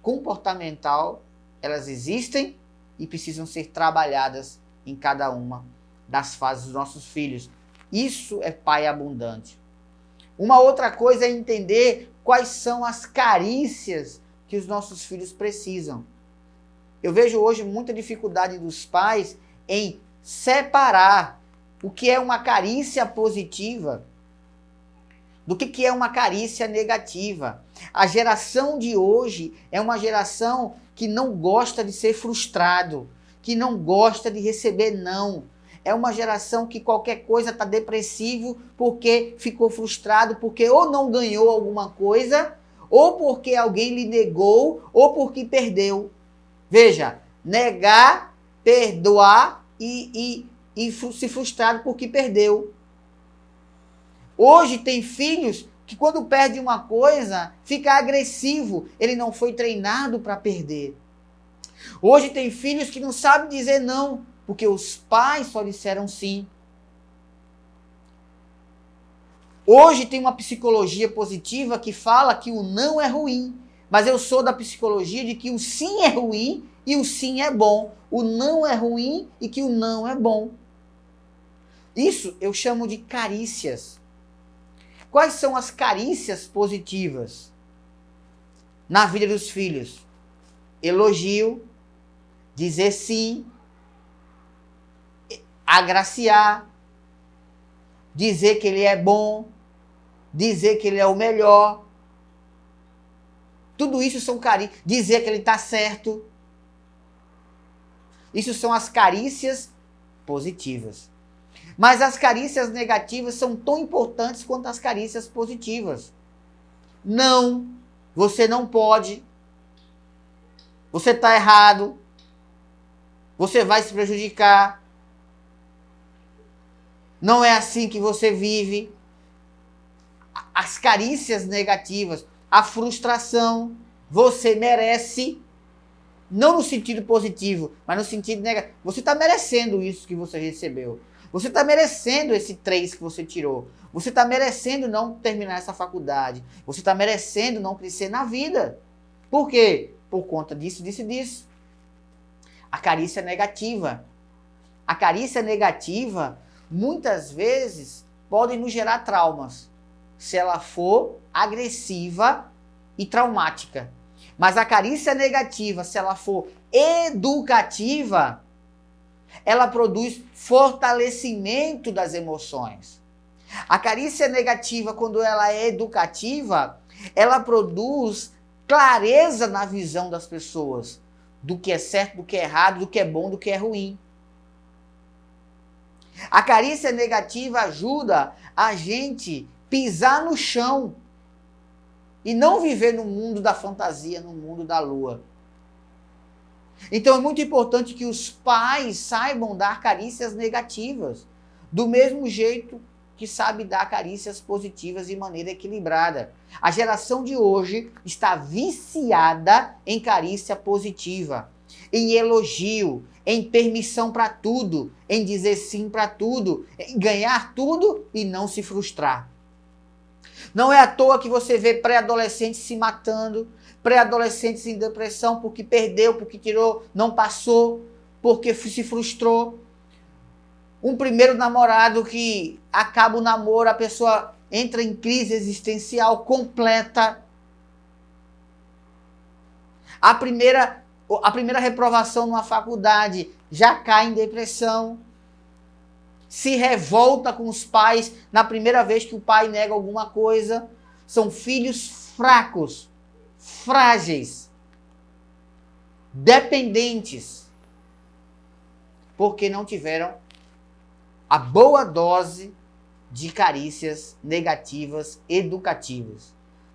A: comportamental, elas existem e precisam ser trabalhadas em cada uma das fases dos nossos filhos. Isso é pai abundante. Uma outra coisa é entender quais são as carícias que os nossos filhos precisam. Eu vejo hoje muita dificuldade dos pais em separar o que é uma carícia positiva do que é uma carícia negativa. A geração de hoje é uma geração que não gosta de ser frustrado, que não gosta de receber não. É uma geração que qualquer coisa está depressivo porque ficou frustrado, porque ou não ganhou alguma coisa, ou porque alguém lhe negou, ou porque perdeu. Veja, negar, perdoar e se frustrar porque perdeu. Hoje tem filhos que quando perde uma coisa, fica agressivo. Ele não foi treinado para perder. Hoje tem filhos que não sabem dizer não, porque os pais só disseram sim. Hoje tem uma psicologia positiva que fala que o não é ruim. Mas eu sou da psicologia de que o sim é ruim e o sim é bom. O não é ruim e que o não é bom. Isso eu chamo de carícias. Quais são as carícias positivas na vida dos filhos? Elogio, dizer sim, agraciar, dizer que ele é bom, dizer que ele é o melhor. Tudo isso são carícias. Dizer que ele está certo. Isso são as carícias positivas. Mas as carícias negativas são tão importantes quanto as carícias positivas. Não, você não pode. Você está errado. Você vai se prejudicar. Não é assim que você vive. As carícias negativas, a frustração, você merece. Não no sentido positivo, mas no sentido negativo. Você está merecendo isso que você recebeu. Você está merecendo esse 3 que você tirou. Você está merecendo não terminar essa faculdade. Você está merecendo não crescer na vida. Por quê? Por conta disso, disso e disso. A carícia negativa. A carícia negativa, muitas vezes, pode nos gerar traumas. Se ela for agressiva e traumática. Mas a carícia negativa, se ela for educativa, ela produz fortalecimento das emoções. A carícia negativa, quando ela é educativa, ela produz clareza na visão das pessoas, do que é certo, do que é errado, do que é bom, do que é ruim. A carícia negativa ajuda a gente pisar no chão e não viver no mundo da fantasia, no mundo da lua. Então é muito importante que os pais saibam dar carícias negativas, do mesmo jeito que sabe dar carícias positivas de maneira equilibrada. A geração de hoje está viciada em carícia positiva, em elogio, em permissão para tudo, em dizer sim para tudo, em ganhar tudo e não se frustrar. Não é à toa que você vê pré-adolescentes se matando, pré-adolescentes em depressão porque perdeu, porque tirou, não passou, porque se frustrou. Um primeiro namorado que acaba o namoro, a pessoa entra em crise existencial completa. A primeira reprovação numa faculdade já cai em depressão. Se revolta com os pais na primeira vez que o pai nega alguma coisa. São filhos fracos, frágeis, dependentes, porque não tiveram a boa dose de carícias negativas educativas.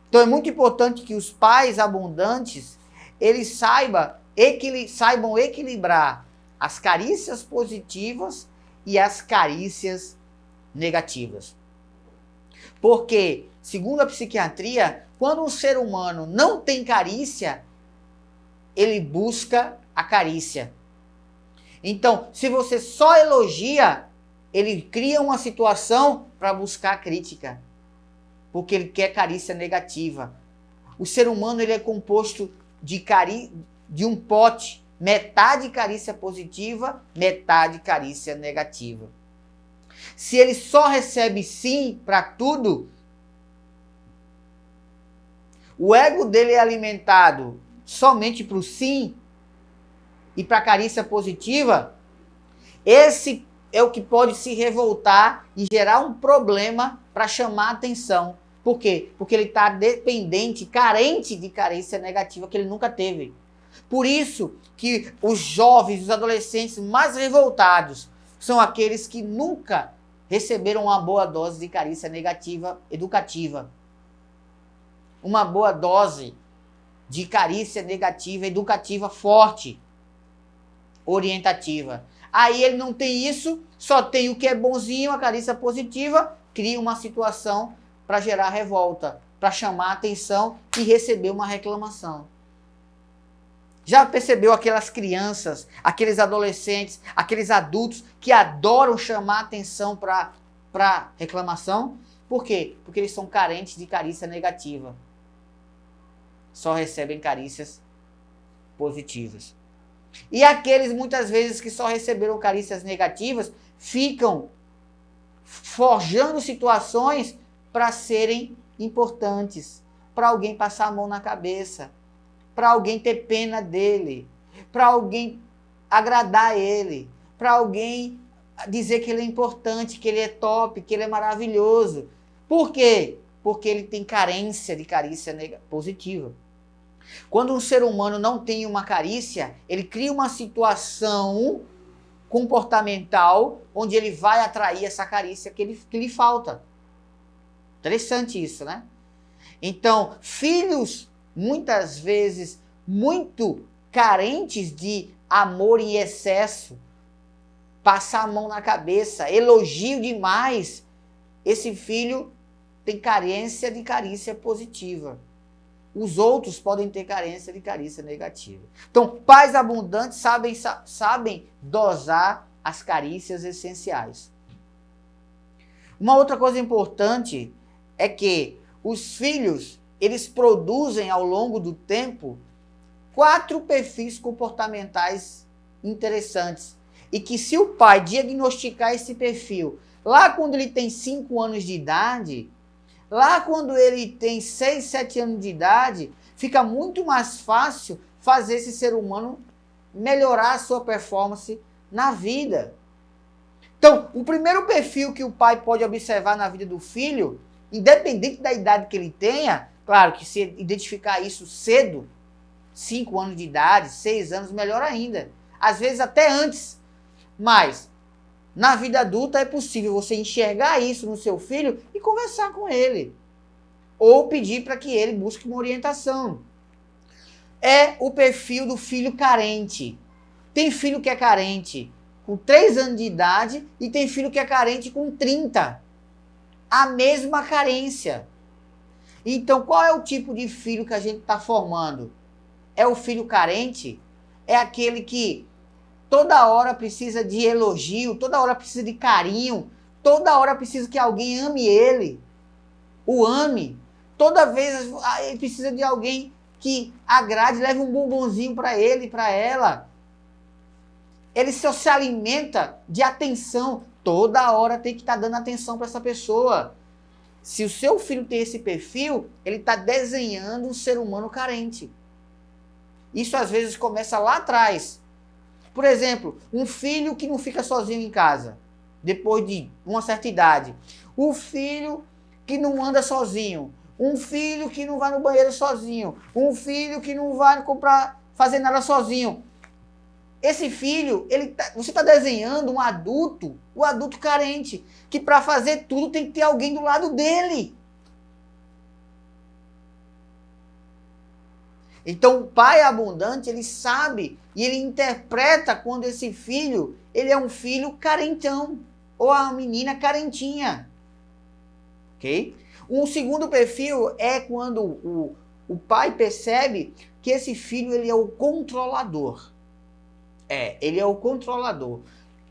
A: Então é muito importante que os pais abundantes, eles saibam equilibrar as carícias positivas e as carícias negativas. Porque, segundo a psiquiatria, quando um ser humano não tem carícia, ele busca a carícia. Então, se você só elogia, ele cria uma situação para buscar crítica, porque ele quer carícia negativa. O ser humano ele é composto de um pote, metade carícia positiva, metade carícia negativa. Se ele só recebe sim para tudo, o ego dele é alimentado somente para o sim e para a carícia positiva, esse é o que pode se revoltar e gerar um problema para chamar a atenção. Por quê? Porque ele está dependente, carente de carência negativa que ele nunca teve. Por isso que os jovens, os adolescentes mais revoltados são aqueles que nunca receberam uma boa dose de carícia negativa educativa. Uma boa dose de carícia negativa educativa forte, orientativa. Aí ele não tem isso, só tem o que é bonzinho, a carícia positiva, cria uma situação para gerar revolta, para chamar a atenção e receber uma reclamação. Já percebeu aquelas crianças, aqueles adolescentes, aqueles adultos que adoram chamar a atenção para reclamação? Por quê? Porque eles são carentes de carícia negativa. Só recebem carícias positivas. E aqueles, muitas vezes, que só receberam carícias negativas, ficam forjando situações para serem importantes, para alguém passar a mão na cabeça, para alguém ter pena dele, para alguém agradar ele, para alguém dizer que ele é importante, que ele é top, que ele é maravilhoso. Por quê? Porque ele tem carência de carícia positiva. Quando um ser humano não tem uma carícia, ele cria uma situação comportamental onde ele vai atrair essa carícia que lhe falta. Interessante isso, né? Então, filhos, muitas vezes, muito carentes de amor em excesso, passar a mão na cabeça, elogio demais, esse filho tem carência de carícia positiva. Os outros podem ter carência de carícia negativa. Então, pais abundantes sabem dosar as carícias essenciais. Uma outra coisa importante é que os filhos, eles produzem ao longo do tempo 4 perfis comportamentais interessantes. E que se o pai diagnosticar esse perfil lá quando ele tem 5 anos de idade, lá quando ele tem 6, 7 anos de idade, fica muito mais fácil fazer esse ser humano melhorar a sua performance na vida. Então, o primeiro perfil que o pai pode observar na vida do filho, independente da idade que ele tenha, claro que se identificar isso cedo, 5 anos de idade, 6 anos, melhor ainda. Às vezes até antes. Mas na vida adulta é possível você enxergar isso no seu filho e conversar com ele. Ou pedir para que ele busque uma orientação. é o perfil do filho carente. Tem filho que é carente com 3 anos de idade e tem filho que é carente com 30. A mesma carência. Então, qual é o tipo de filho que a gente está formando? É o filho carente? É aquele que toda hora precisa de elogio, toda hora precisa de carinho, toda hora precisa que alguém ame ele, o ame. Toda vez ele precisa de alguém que agrade, leve um bombonzinho para ele, para ela. Ele só se alimenta de atenção. Toda hora tem que estar dando atenção para essa pessoa. Se o seu filho tem esse perfil, ele está desenhando um ser humano carente. Isso às vezes começa lá atrás. Por exemplo, um filho que não fica sozinho em casa, depois de uma certa idade. O filho que não anda sozinho. Um filho que não vai no banheiro sozinho. Um filho que não vai fazer nada sozinho. Esse filho, você está desenhando um adulto, o adulto carente, que para fazer tudo tem que ter alguém do lado dele. Então o pai abundante, ele sabe e ele interpreta quando esse filho, ele é um filho carentão, ou a menina carentinha. Ok? Um segundo perfil é quando o pai percebe que esse filho, ele é o controlador. Ele é o controlador.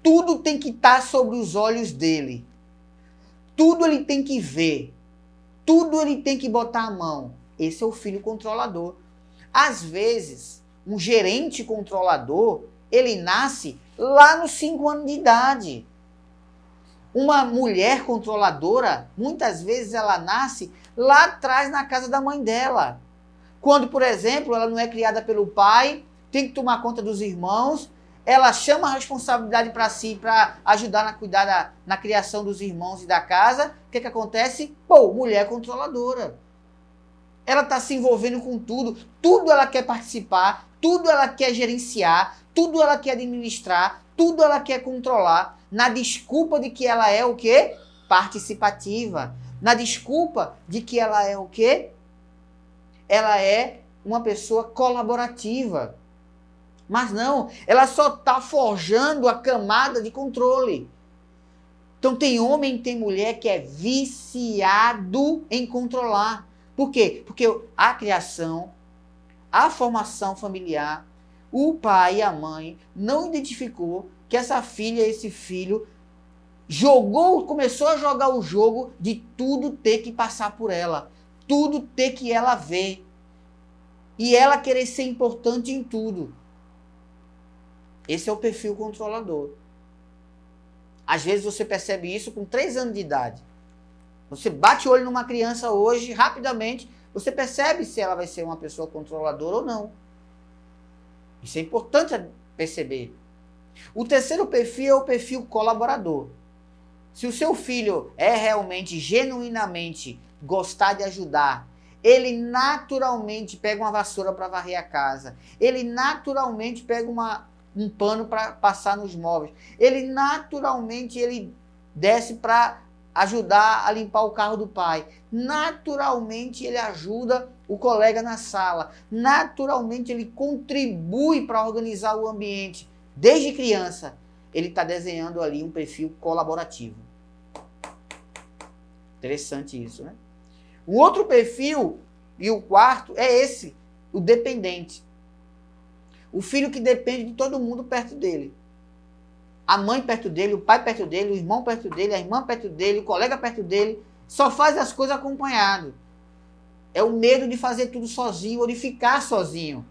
A: Tudo tem que estar sobre os olhos dele. Tudo ele tem que ver. Tudo ele tem que botar a mão. Esse é o filho controlador. Às vezes, um gerente controlador, ele nasce lá nos 5 anos de idade. Uma mulher controladora, muitas vezes ela nasce lá atrás na casa da mãe dela. Quando, por exemplo, ela não é criada pelo pai, tem que tomar conta dos irmãos, ela chama a responsabilidade para si, para ajudar na cuidar na criação dos irmãos e da casa. O que acontece? Mulher controladora. Ela está se envolvendo com tudo ela quer participar, tudo ela quer gerenciar, tudo ela quer administrar, tudo ela quer controlar, na desculpa de que ela é o quê? Participativa. Na desculpa de que ela é o quê? Ela é uma pessoa colaborativa. Mas não, ela só está forjando a camada de controle. Então tem homem e tem mulher que é viciado em controlar. Por quê? Porque a criação, a formação familiar, o pai e a mãe não identificou que essa filha, esse filho, começou a jogar o jogo de tudo ter que passar por ela, tudo ter que ela ver. E ela querer ser importante em tudo. Esse é o perfil controlador. Às vezes você percebe isso com 3 anos de idade. Você bate o olho numa criança hoje, rapidamente, você percebe se ela vai ser uma pessoa controladora ou não. Isso é importante perceber. O terceiro perfil é o perfil colaborador. Se o seu filho é realmente, genuinamente, gostar de ajudar, ele naturalmente pega uma vassoura para varrer a casa, ele naturalmente pega um pano para passar nos móveis, ele naturalmente desce para ajudar a limpar o carro do pai, naturalmente ele ajuda o colega na sala, naturalmente ele contribui para organizar o ambiente. Desde criança, ele está desenhando ali um perfil colaborativo. Interessante isso, né? O outro perfil, e o quarto, é esse, o dependente. O filho que depende de todo mundo perto dele. A mãe perto dele, o pai perto dele, o irmão perto dele, a irmã perto dele, o colega perto dele. Só faz as coisas acompanhado. É o medo de fazer tudo sozinho ou de ficar sozinho.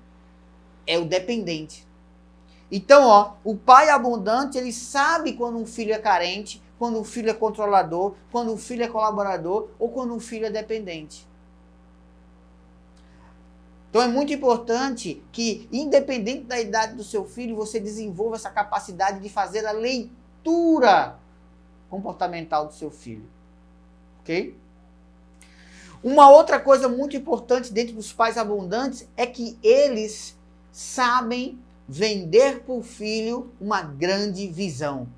A: É o dependente. Então, o pai abundante, ele sabe quando um filho é carente, quando um filho é controlador, quando um filho é colaborador ou quando um filho é dependente. Então é muito importante que, independente da idade do seu filho, você desenvolva essa capacidade de fazer a leitura comportamental do seu filho. Ok? Uma outra coisa muito importante dentro dos pais abundantes é que eles sabem vender para o filho uma grande visão.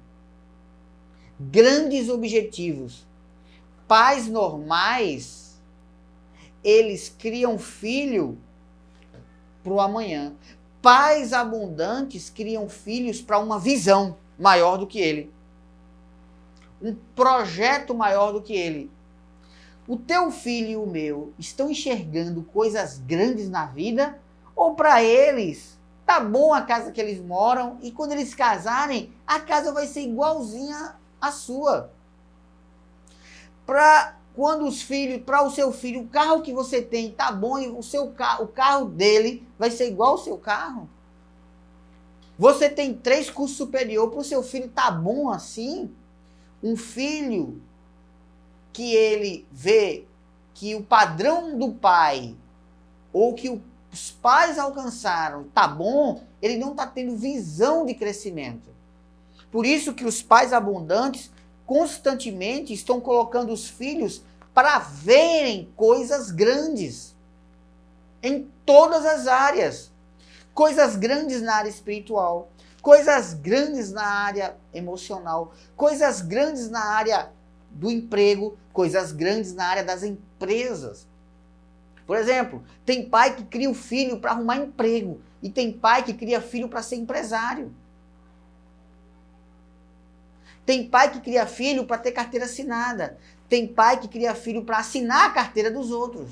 A: Grandes objetivos. Pais normais, eles criam filho para o amanhã. Pais abundantes criam filhos para uma visão maior do que ele. Um projeto maior do que ele. O teu filho e o meu estão enxergando coisas grandes na vida? Ou para eles, tá bom a casa que eles moram e quando eles casarem, a casa vai ser igualzinha à sua? Para o seu filho, o carro que você tem tá bom e o carro dele vai ser igual ao seu carro? Você tem 3 cursos superiores, para o seu filho tá bom assim? Um filho que ele vê que o padrão do pai ou que os pais alcançaram tá bom, ele não está tendo visão de crescimento. Por isso que os pais abundantes constantemente estão colocando os filhos para verem coisas grandes em todas as áreas. Coisas grandes na área espiritual, coisas grandes na área emocional, coisas grandes na área do emprego, coisas grandes na área das empresas. Por exemplo, tem pai que cria o filho para arrumar emprego e tem pai que cria filho para ser empresário. Tem pai que cria filho para ter carteira assinada. Tem pai que cria filho para assinar a carteira dos outros.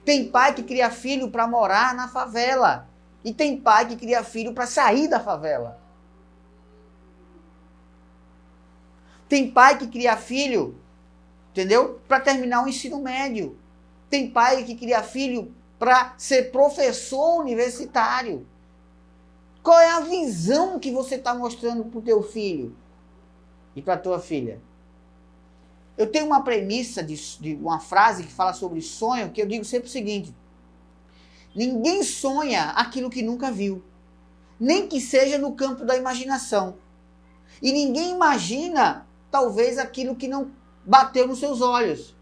A: Tem pai que cria filho para morar na favela. E tem pai que cria filho para sair da favela. Tem pai que cria filho, entendeu? Para terminar o ensino médio. Tem pai que cria filho para ser professor universitário. Qual é a visão que você está mostrando para o teu filho e para a tua filha? Eu tenho uma premissa de uma frase que fala sobre sonho, que eu digo sempre o seguinte: ninguém sonha aquilo que nunca viu, nem que seja no campo da imaginação. E ninguém imagina, talvez, aquilo que não bateu nos seus olhos.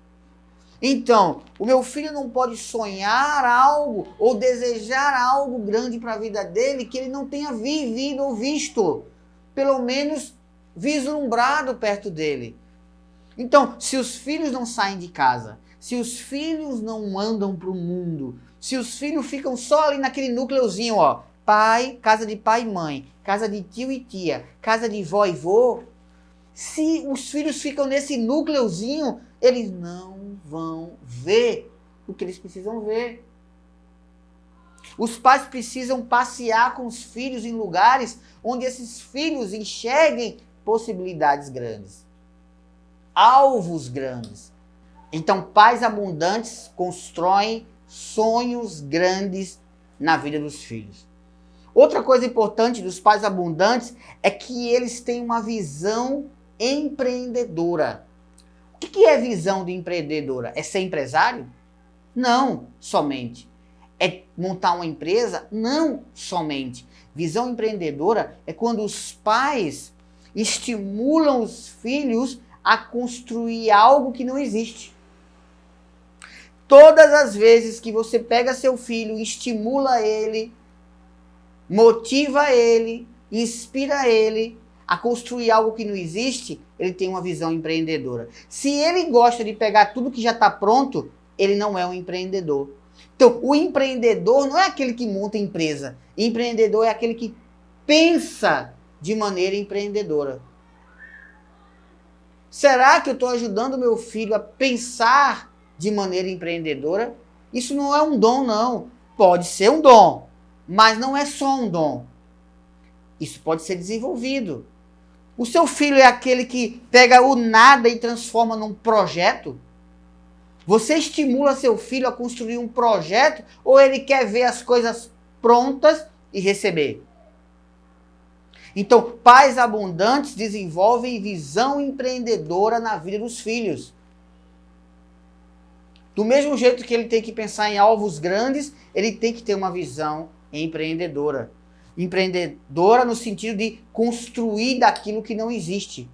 A: Então, o meu filho não pode sonhar algo ou desejar algo grande para a vida dele que ele não tenha vivido ou visto, pelo menos vislumbrado perto dele. Então, se os filhos não saem de casa, se os filhos não andam para o mundo, se os filhos ficam só ali naquele núcleozinho, ó, pai, casa de pai e mãe, casa de tio e tia, casa de vó e vô, se os filhos ficam nesse núcleozinho, eles não vão ver o que eles precisam ver. Os pais precisam passear com os filhos em lugares onde esses filhos enxerguem possibilidades grandes, alvos grandes. Então, pais abundantes constroem sonhos grandes na vida dos filhos. Outra coisa importante dos pais abundantes é que eles têm uma visão empreendedora. O que é visão de empreendedora? É ser empresário? Não somente. É montar uma empresa? Não somente. Visão empreendedora é quando os pais estimulam os filhos a construir algo que não existe. Todas as vezes que você pega seu filho, estimula ele, motiva ele, inspira ele a construir algo que não existe, ele tem uma visão empreendedora. Se ele gosta de pegar tudo que já está pronto, ele não é um empreendedor. Então, o empreendedor não é aquele que monta empresa. Empreendedor é aquele que pensa de maneira empreendedora. Será que eu estou ajudando meu filho a pensar de maneira empreendedora? Isso não é um dom, não. Pode ser um dom, mas não é só um dom. Isso pode ser desenvolvido. O seu filho é aquele que pega o nada e transforma num projeto? Você estimula seu filho a construir um projeto ou ele quer ver as coisas prontas e receber? Então, pais abundantes desenvolvem visão empreendedora na vida dos filhos. Do mesmo jeito que ele tem que pensar em alvos grandes, ele tem que ter uma visão empreendedora. Empreendedora no sentido de construir daquilo que não existe.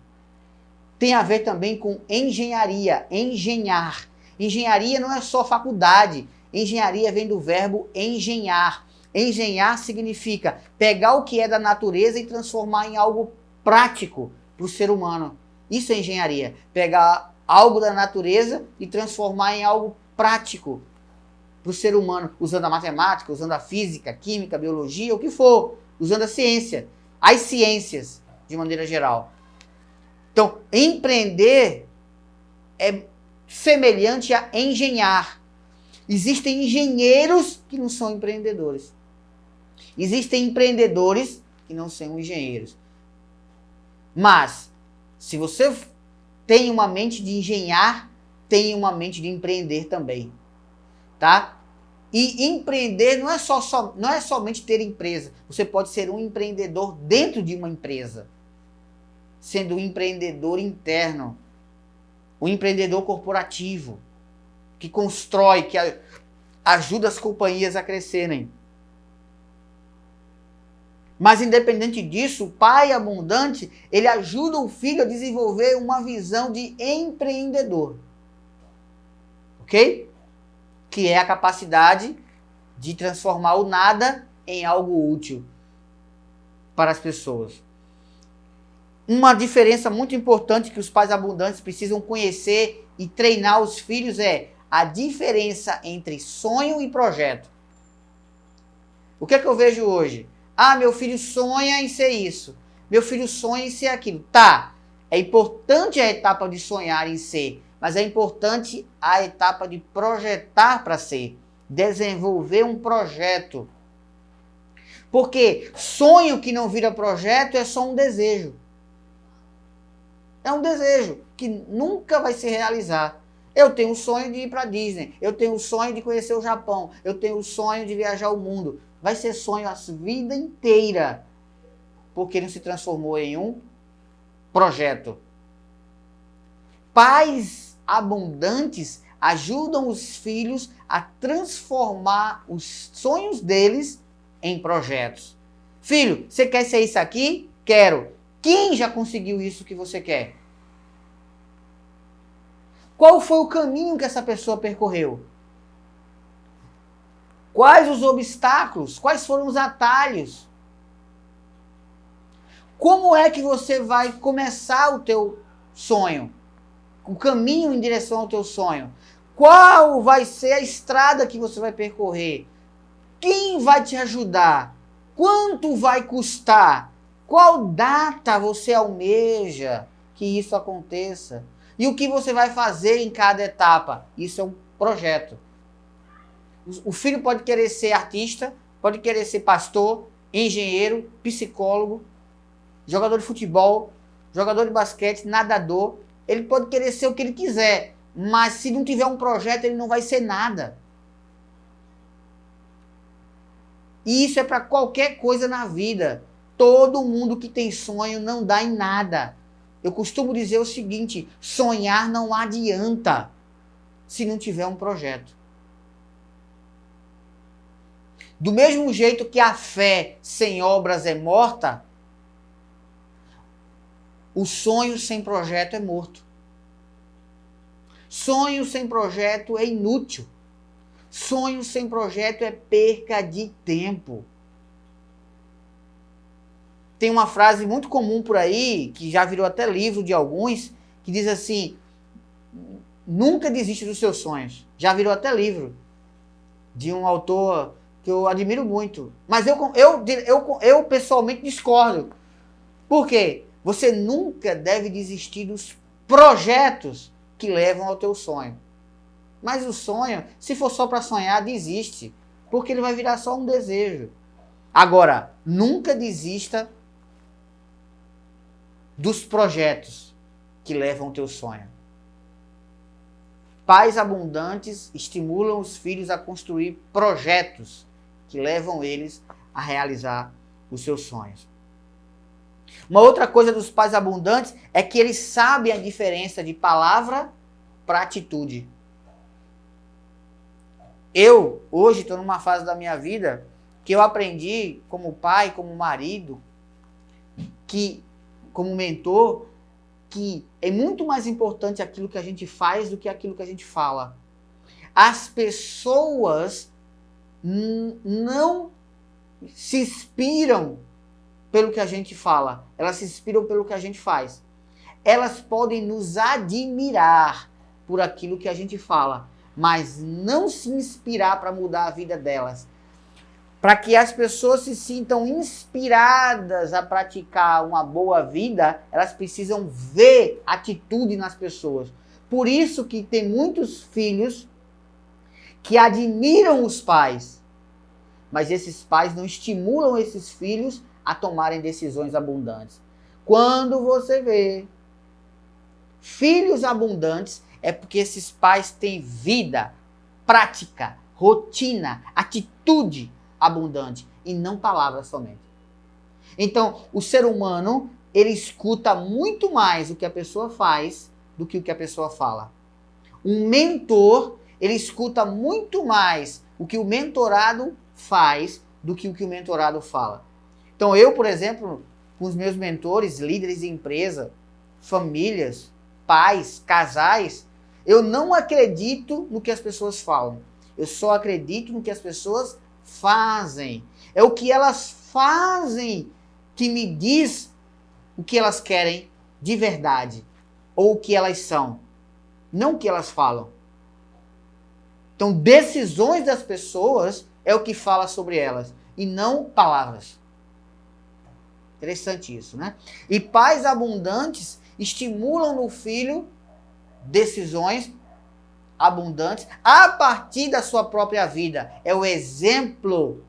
A: Tem a ver também com engenharia, engenhar. Engenharia não é só faculdade. Engenharia vem do verbo engenhar. Engenhar significa pegar o que é da natureza e transformar em algo prático para o ser humano. Isso é engenharia. Pegar algo da natureza e transformar em algo prático para o ser humano, usando a matemática, usando a física, química, biologia, o que for, usando a ciência, as ciências, de maneira geral. Então, empreender é semelhante a engenhar. Existem engenheiros que não são empreendedores. Existem empreendedores que não são engenheiros. Mas, se você tem uma mente de engenhar, tem uma mente de empreender também. Tá? E empreender não é somente ter empresa. Você pode ser um empreendedor dentro de uma empresa. Sendo um empreendedor interno. Um empreendedor corporativo. Que constrói, que ajuda as companhias a crescerem. Mas independente disso, o pai abundante, ele ajuda o filho a desenvolver uma visão de empreendedor. Ok? Que é a capacidade de transformar o nada em algo útil para as pessoas. Uma diferença muito importante que os pais abundantes precisam conhecer e treinar os filhos é a diferença entre sonho e projeto. O que é que eu vejo hoje? Ah, meu filho sonha em ser isso. Meu filho sonha em ser aquilo. Tá, é importante a etapa de sonhar em ser, mas é importante a etapa de projetar para ser. Desenvolver um projeto. Porque sonho que não vira projeto é só um desejo. É um desejo que nunca vai se realizar. Eu tenho o sonho de ir para a Disney. Eu tenho o sonho de conhecer o Japão. Eu tenho o sonho de viajar o mundo. Vai ser sonho a vida inteira. Porque não se transformou em um projeto. Pais abundantes ajudam os filhos a transformar os sonhos deles em projetos. Filho, você quer ser isso aqui? Quero. Quem já conseguiu isso que você quer? Qual foi o caminho que essa pessoa percorreu? Quais os obstáculos? Quais foram os atalhos? Como é que você vai começar o teu sonho? O caminho em direção ao teu sonho? Qual vai ser a estrada que você vai percorrer? Quem vai te ajudar? Quanto vai custar? Qual data você almeja que isso aconteça? E o que você vai fazer em cada etapa? Isso é um projeto. O filho pode querer ser artista, pode querer ser pastor, engenheiro, psicólogo, jogador de futebol, jogador de basquete, nadador. Ele pode querer ser o que ele quiser, mas se não tiver um projeto, ele não vai ser nada. E isso é para qualquer coisa na vida. Todo mundo que tem sonho não dá em nada. Eu costumo dizer o seguinte: sonhar não adianta se não tiver um projeto. Do mesmo jeito que a fé sem obras é morta, o sonho sem projeto é morto. Sonho sem projeto é inútil. Sonho sem projeto é perca de tempo. Tem uma frase muito comum por aí, que já virou até livro de alguns, que diz assim: nunca desista dos seus sonhos. Já virou até livro de um autor que eu admiro muito. Mas eu pessoalmente discordo. Por quê? Você nunca deve desistir dos projetos que levam ao teu sonho. Mas o sonho, se for só para sonhar, desiste. Porque ele vai virar só um desejo. Agora, nunca desista dos projetos que levam ao teu sonho. Pais abundantes estimulam os filhos a construir projetos que levam eles a realizar os seus sonhos. Uma outra coisa dos pais abundantes é que eles sabem a diferença de palavra para atitude. Eu, hoje, estou numa fase da minha vida que eu aprendi como pai, como marido, como mentor, que é muito mais importante aquilo que a gente faz do que aquilo que a gente fala. As pessoas não se inspiram pelo que a gente fala, elas se inspiram pelo que a gente faz. Elas podem nos admirar por aquilo que a gente fala, mas não se inspirar para mudar a vida delas. Para que as pessoas se sintam inspiradas a praticar uma boa vida, elas precisam ver atitude nas pessoas. Por isso que tem muitos filhos que admiram os pais, mas esses pais não estimulam esses filhos a tomarem decisões abundantes. Quando você vê filhos abundantes, é porque esses pais têm vida, prática, rotina, atitude abundante e não palavras somente. Então, o ser humano, ele escuta muito mais o que a pessoa faz do que o que a pessoa fala. Um mentor, ele escuta muito mais o que o mentorado faz do que o mentorado fala. Então, eu, por exemplo, com os meus mentores, líderes de empresa, famílias, pais, casais, eu não acredito no que as pessoas falam. Eu só acredito no que as pessoas fazem. É o que elas fazem que me diz o que elas querem de verdade. Ou o que elas são. Não o que elas falam. Então, decisões das pessoas é o que fala sobre elas. E não palavras. Interessante isso, né? E pais abundantes estimulam no filho decisões abundantes a partir da sua própria vida. É o exemplo,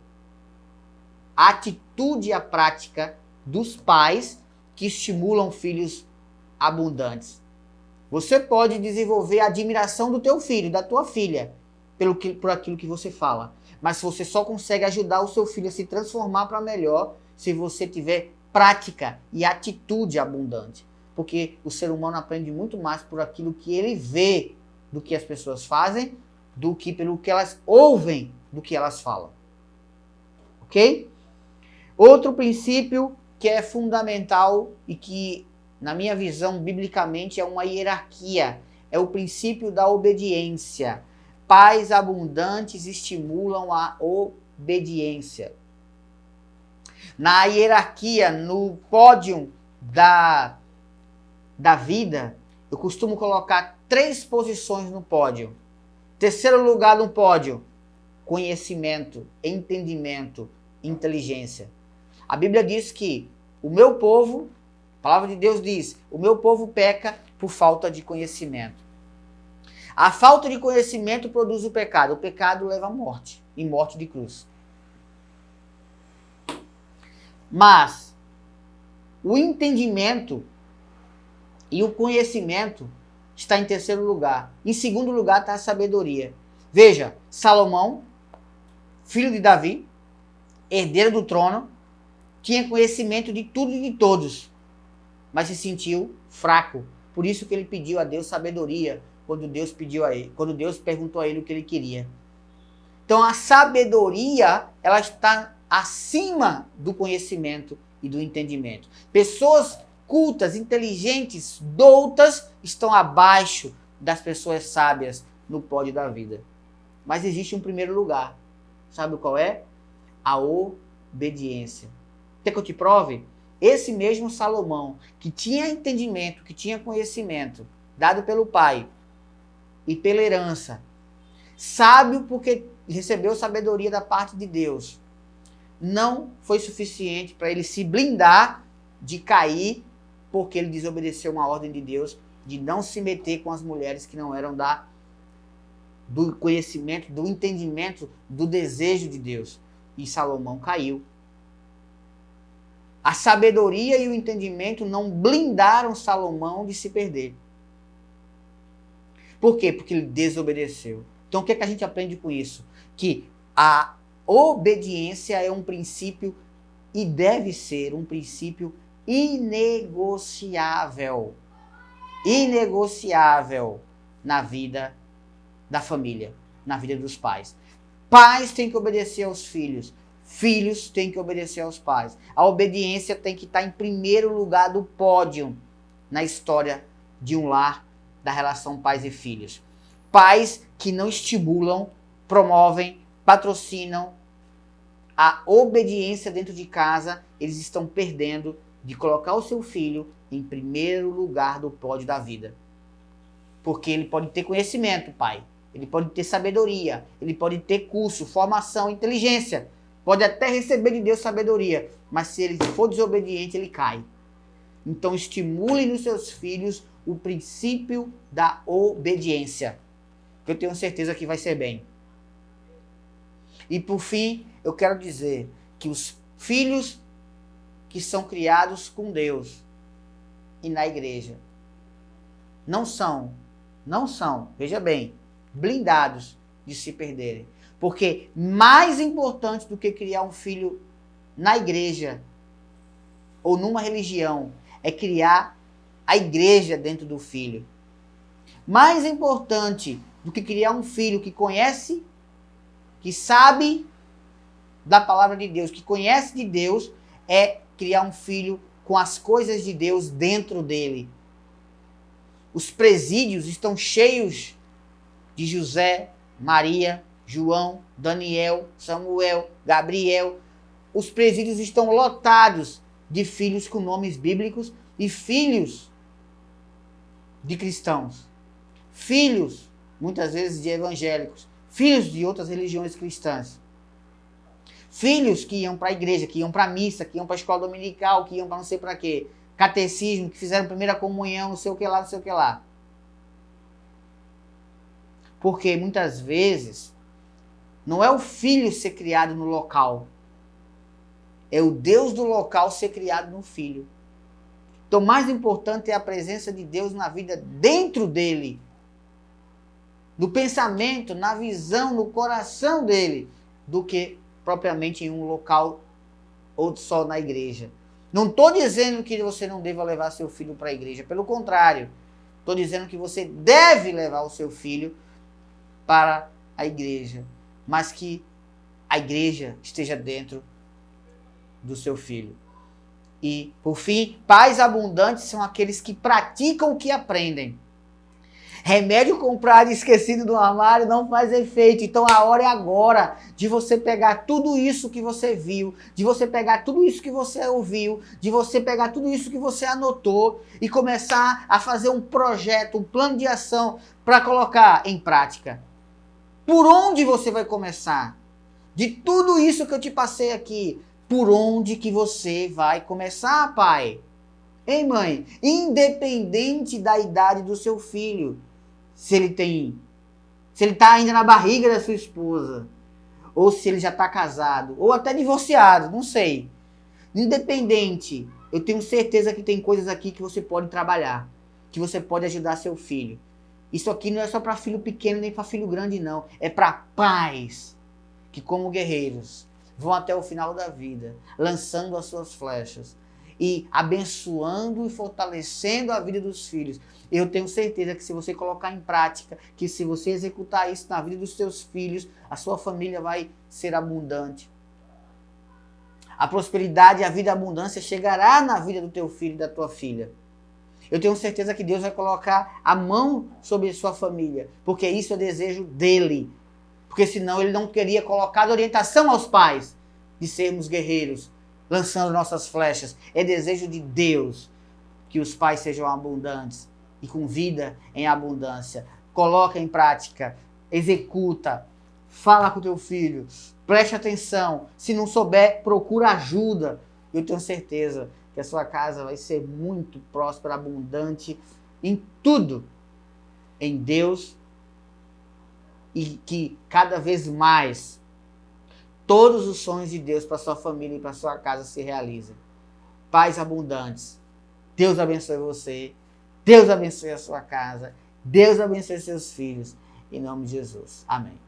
A: a atitude e a prática dos pais que estimulam filhos abundantes. Você pode desenvolver a admiração do teu filho, da tua filha, por aquilo que você fala. Mas você só consegue ajudar o seu filho a se transformar para melhor se você tiver prática e atitude abundante. Porque o ser humano aprende muito mais por aquilo que ele vê do que as pessoas fazem, do que pelo que elas ouvem do que elas falam. Ok? Outro princípio que é fundamental e que, na minha visão, biblicamente, é uma hierarquia. É o princípio da obediência. Pais abundantes estimulam a obediência. Na hierarquia, no pódio da vida, eu costumo colocar 3 posições no pódio. Terceiro lugar no pódio, conhecimento, entendimento, inteligência. A Bíblia diz que o meu povo, a palavra de Deus diz, o meu povo peca por falta de conhecimento. A falta de conhecimento produz o pecado leva à morte, e morte de cruz. Mas o entendimento e o conhecimento está em terceiro lugar. Em segundo lugar está a sabedoria. Veja, Salomão, filho de Davi, herdeiro do trono, tinha conhecimento de tudo e de todos, mas se sentiu fraco. Por isso que ele pediu a Deus sabedoria quando Deus perguntou a ele o que ele queria. Então a sabedoria, ela está acima do conhecimento e do entendimento. Pessoas cultas, inteligentes, doutas, estão abaixo das pessoas sábias no pódio da vida. Mas existe um primeiro lugar. Sabe qual é? A obediência. Quer que eu te prove? Esse mesmo Salomão, que tinha entendimento, que tinha conhecimento, dado pelo pai e pela herança, sábio porque recebeu sabedoria da parte de Deus, não foi suficiente para ele se blindar de cair, porque ele desobedeceu uma ordem de Deus de não se meter com as mulheres que não eram do conhecimento, do entendimento, do desejo de Deus. E Salomão caiu. A sabedoria e o entendimento não blindaram Salomão de se perder. Por quê? Porque ele desobedeceu. Então o que é que a gente aprende com isso? Que a obediência é um princípio e deve ser um princípio inegociável. Inegociável na vida da família, na vida dos pais. Pais têm que obedecer aos filhos. Filhos têm que obedecer aos pais. A obediência tem que estar em primeiro lugar do pódio na história de um lar, da relação pais e filhos. Pais que não estimulam, promovem, patrocinam a obediência dentro de casa, eles estão perdendo de colocar o seu filho em primeiro lugar do pódio da vida. Porque ele pode ter conhecimento, pai. ele pode ter sabedoria, ele pode ter curso, formação, inteligência, pode até receber de Deus sabedoria, mas se ele for desobediente, ele cai. Então estimule nos seus filhos o princípio da obediência, que eu tenho certeza que vai ser bem. E por fim, eu quero dizer que os filhos que são criados com Deus e na igreja não são, veja bem, blindados de se perderem. Porque mais importante do que criar um filho na igreja ou numa religião é criar a igreja dentro do filho. Mais importante do que criar um filho que conhece, que sabe da palavra de Deus, que conhece de Deus, é criar um filho com as coisas de Deus dentro dele. Os presídios estão cheios de José, Maria, João, Daniel, Samuel, Gabriel. Os presídios estão lotados de filhos com nomes bíblicos e filhos de cristãos. Filhos, muitas vezes, de evangélicos. Filhos de outras religiões cristãs. Filhos que iam para a igreja, que iam para a missa, que iam para a escola dominical, que iam para não sei para quê. Catecismo, que fizeram primeira comunhão, não sei o que lá, não sei o que lá. Porque muitas vezes não é o filho ser criado no local. É o Deus do local ser criado no filho. Então, o mais importante é a presença de Deus na vida dentro dele. No pensamento, na visão, no coração dele, do que propriamente em um local ou só na igreja. Não estou dizendo que você não deva levar seu filho para a igreja. Pelo contrário, estou dizendo que você deve levar o seu filho para a igreja. Mas que a igreja esteja dentro do seu filho. E, por fim, pais abundantes são aqueles que praticam o que aprendem. Remédio comprado e esquecido no armário não faz efeito. Então a hora é agora de você pegar tudo isso que você viu, de você pegar tudo isso que você ouviu, de você pegar tudo isso que você anotou e começar a fazer um projeto, um plano de ação para colocar em prática. Por onde você vai começar? De tudo isso que eu te passei aqui, por onde que você vai começar, pai? Hein, mãe? Independente da idade do seu filho. Se ele está ainda na barriga da sua esposa, ou se ele já está casado, ou até divorciado, não sei. Independente, eu tenho certeza que tem coisas aqui que você pode trabalhar, que você pode ajudar seu filho. Isso aqui não é só para filho pequeno nem para filho grande, não. É para pais que, como guerreiros, vão até o final da vida, lançando as suas flechas e abençoando e fortalecendo a vida dos filhos. Eu tenho certeza que se você colocar em prática, que se você executar isso na vida dos seus filhos, a sua família vai ser abundante. A prosperidade e a vida abundância chegará na vida do teu filho e da tua filha. Eu tenho certeza que Deus vai colocar a mão sobre a sua família, porque isso é desejo dele. Porque senão ele não teria colocado orientação aos pais de sermos guerreiros, lançando nossas flechas. É desejo de Deus que os pais sejam abundantes e com vida em abundância. Coloca em prática, executa, fala com o teu filho, preste atenção. Se não souber, procura ajuda. Eu tenho certeza que a sua casa vai ser muito próspera, abundante em tudo, em Deus, e que cada vez mais todos os sonhos de Deus para sua família e para sua casa se realizem. Pais abundantes. Deus abençoe você. Deus abençoe a sua casa. Deus abençoe seus filhos. Em nome de Jesus. Amém.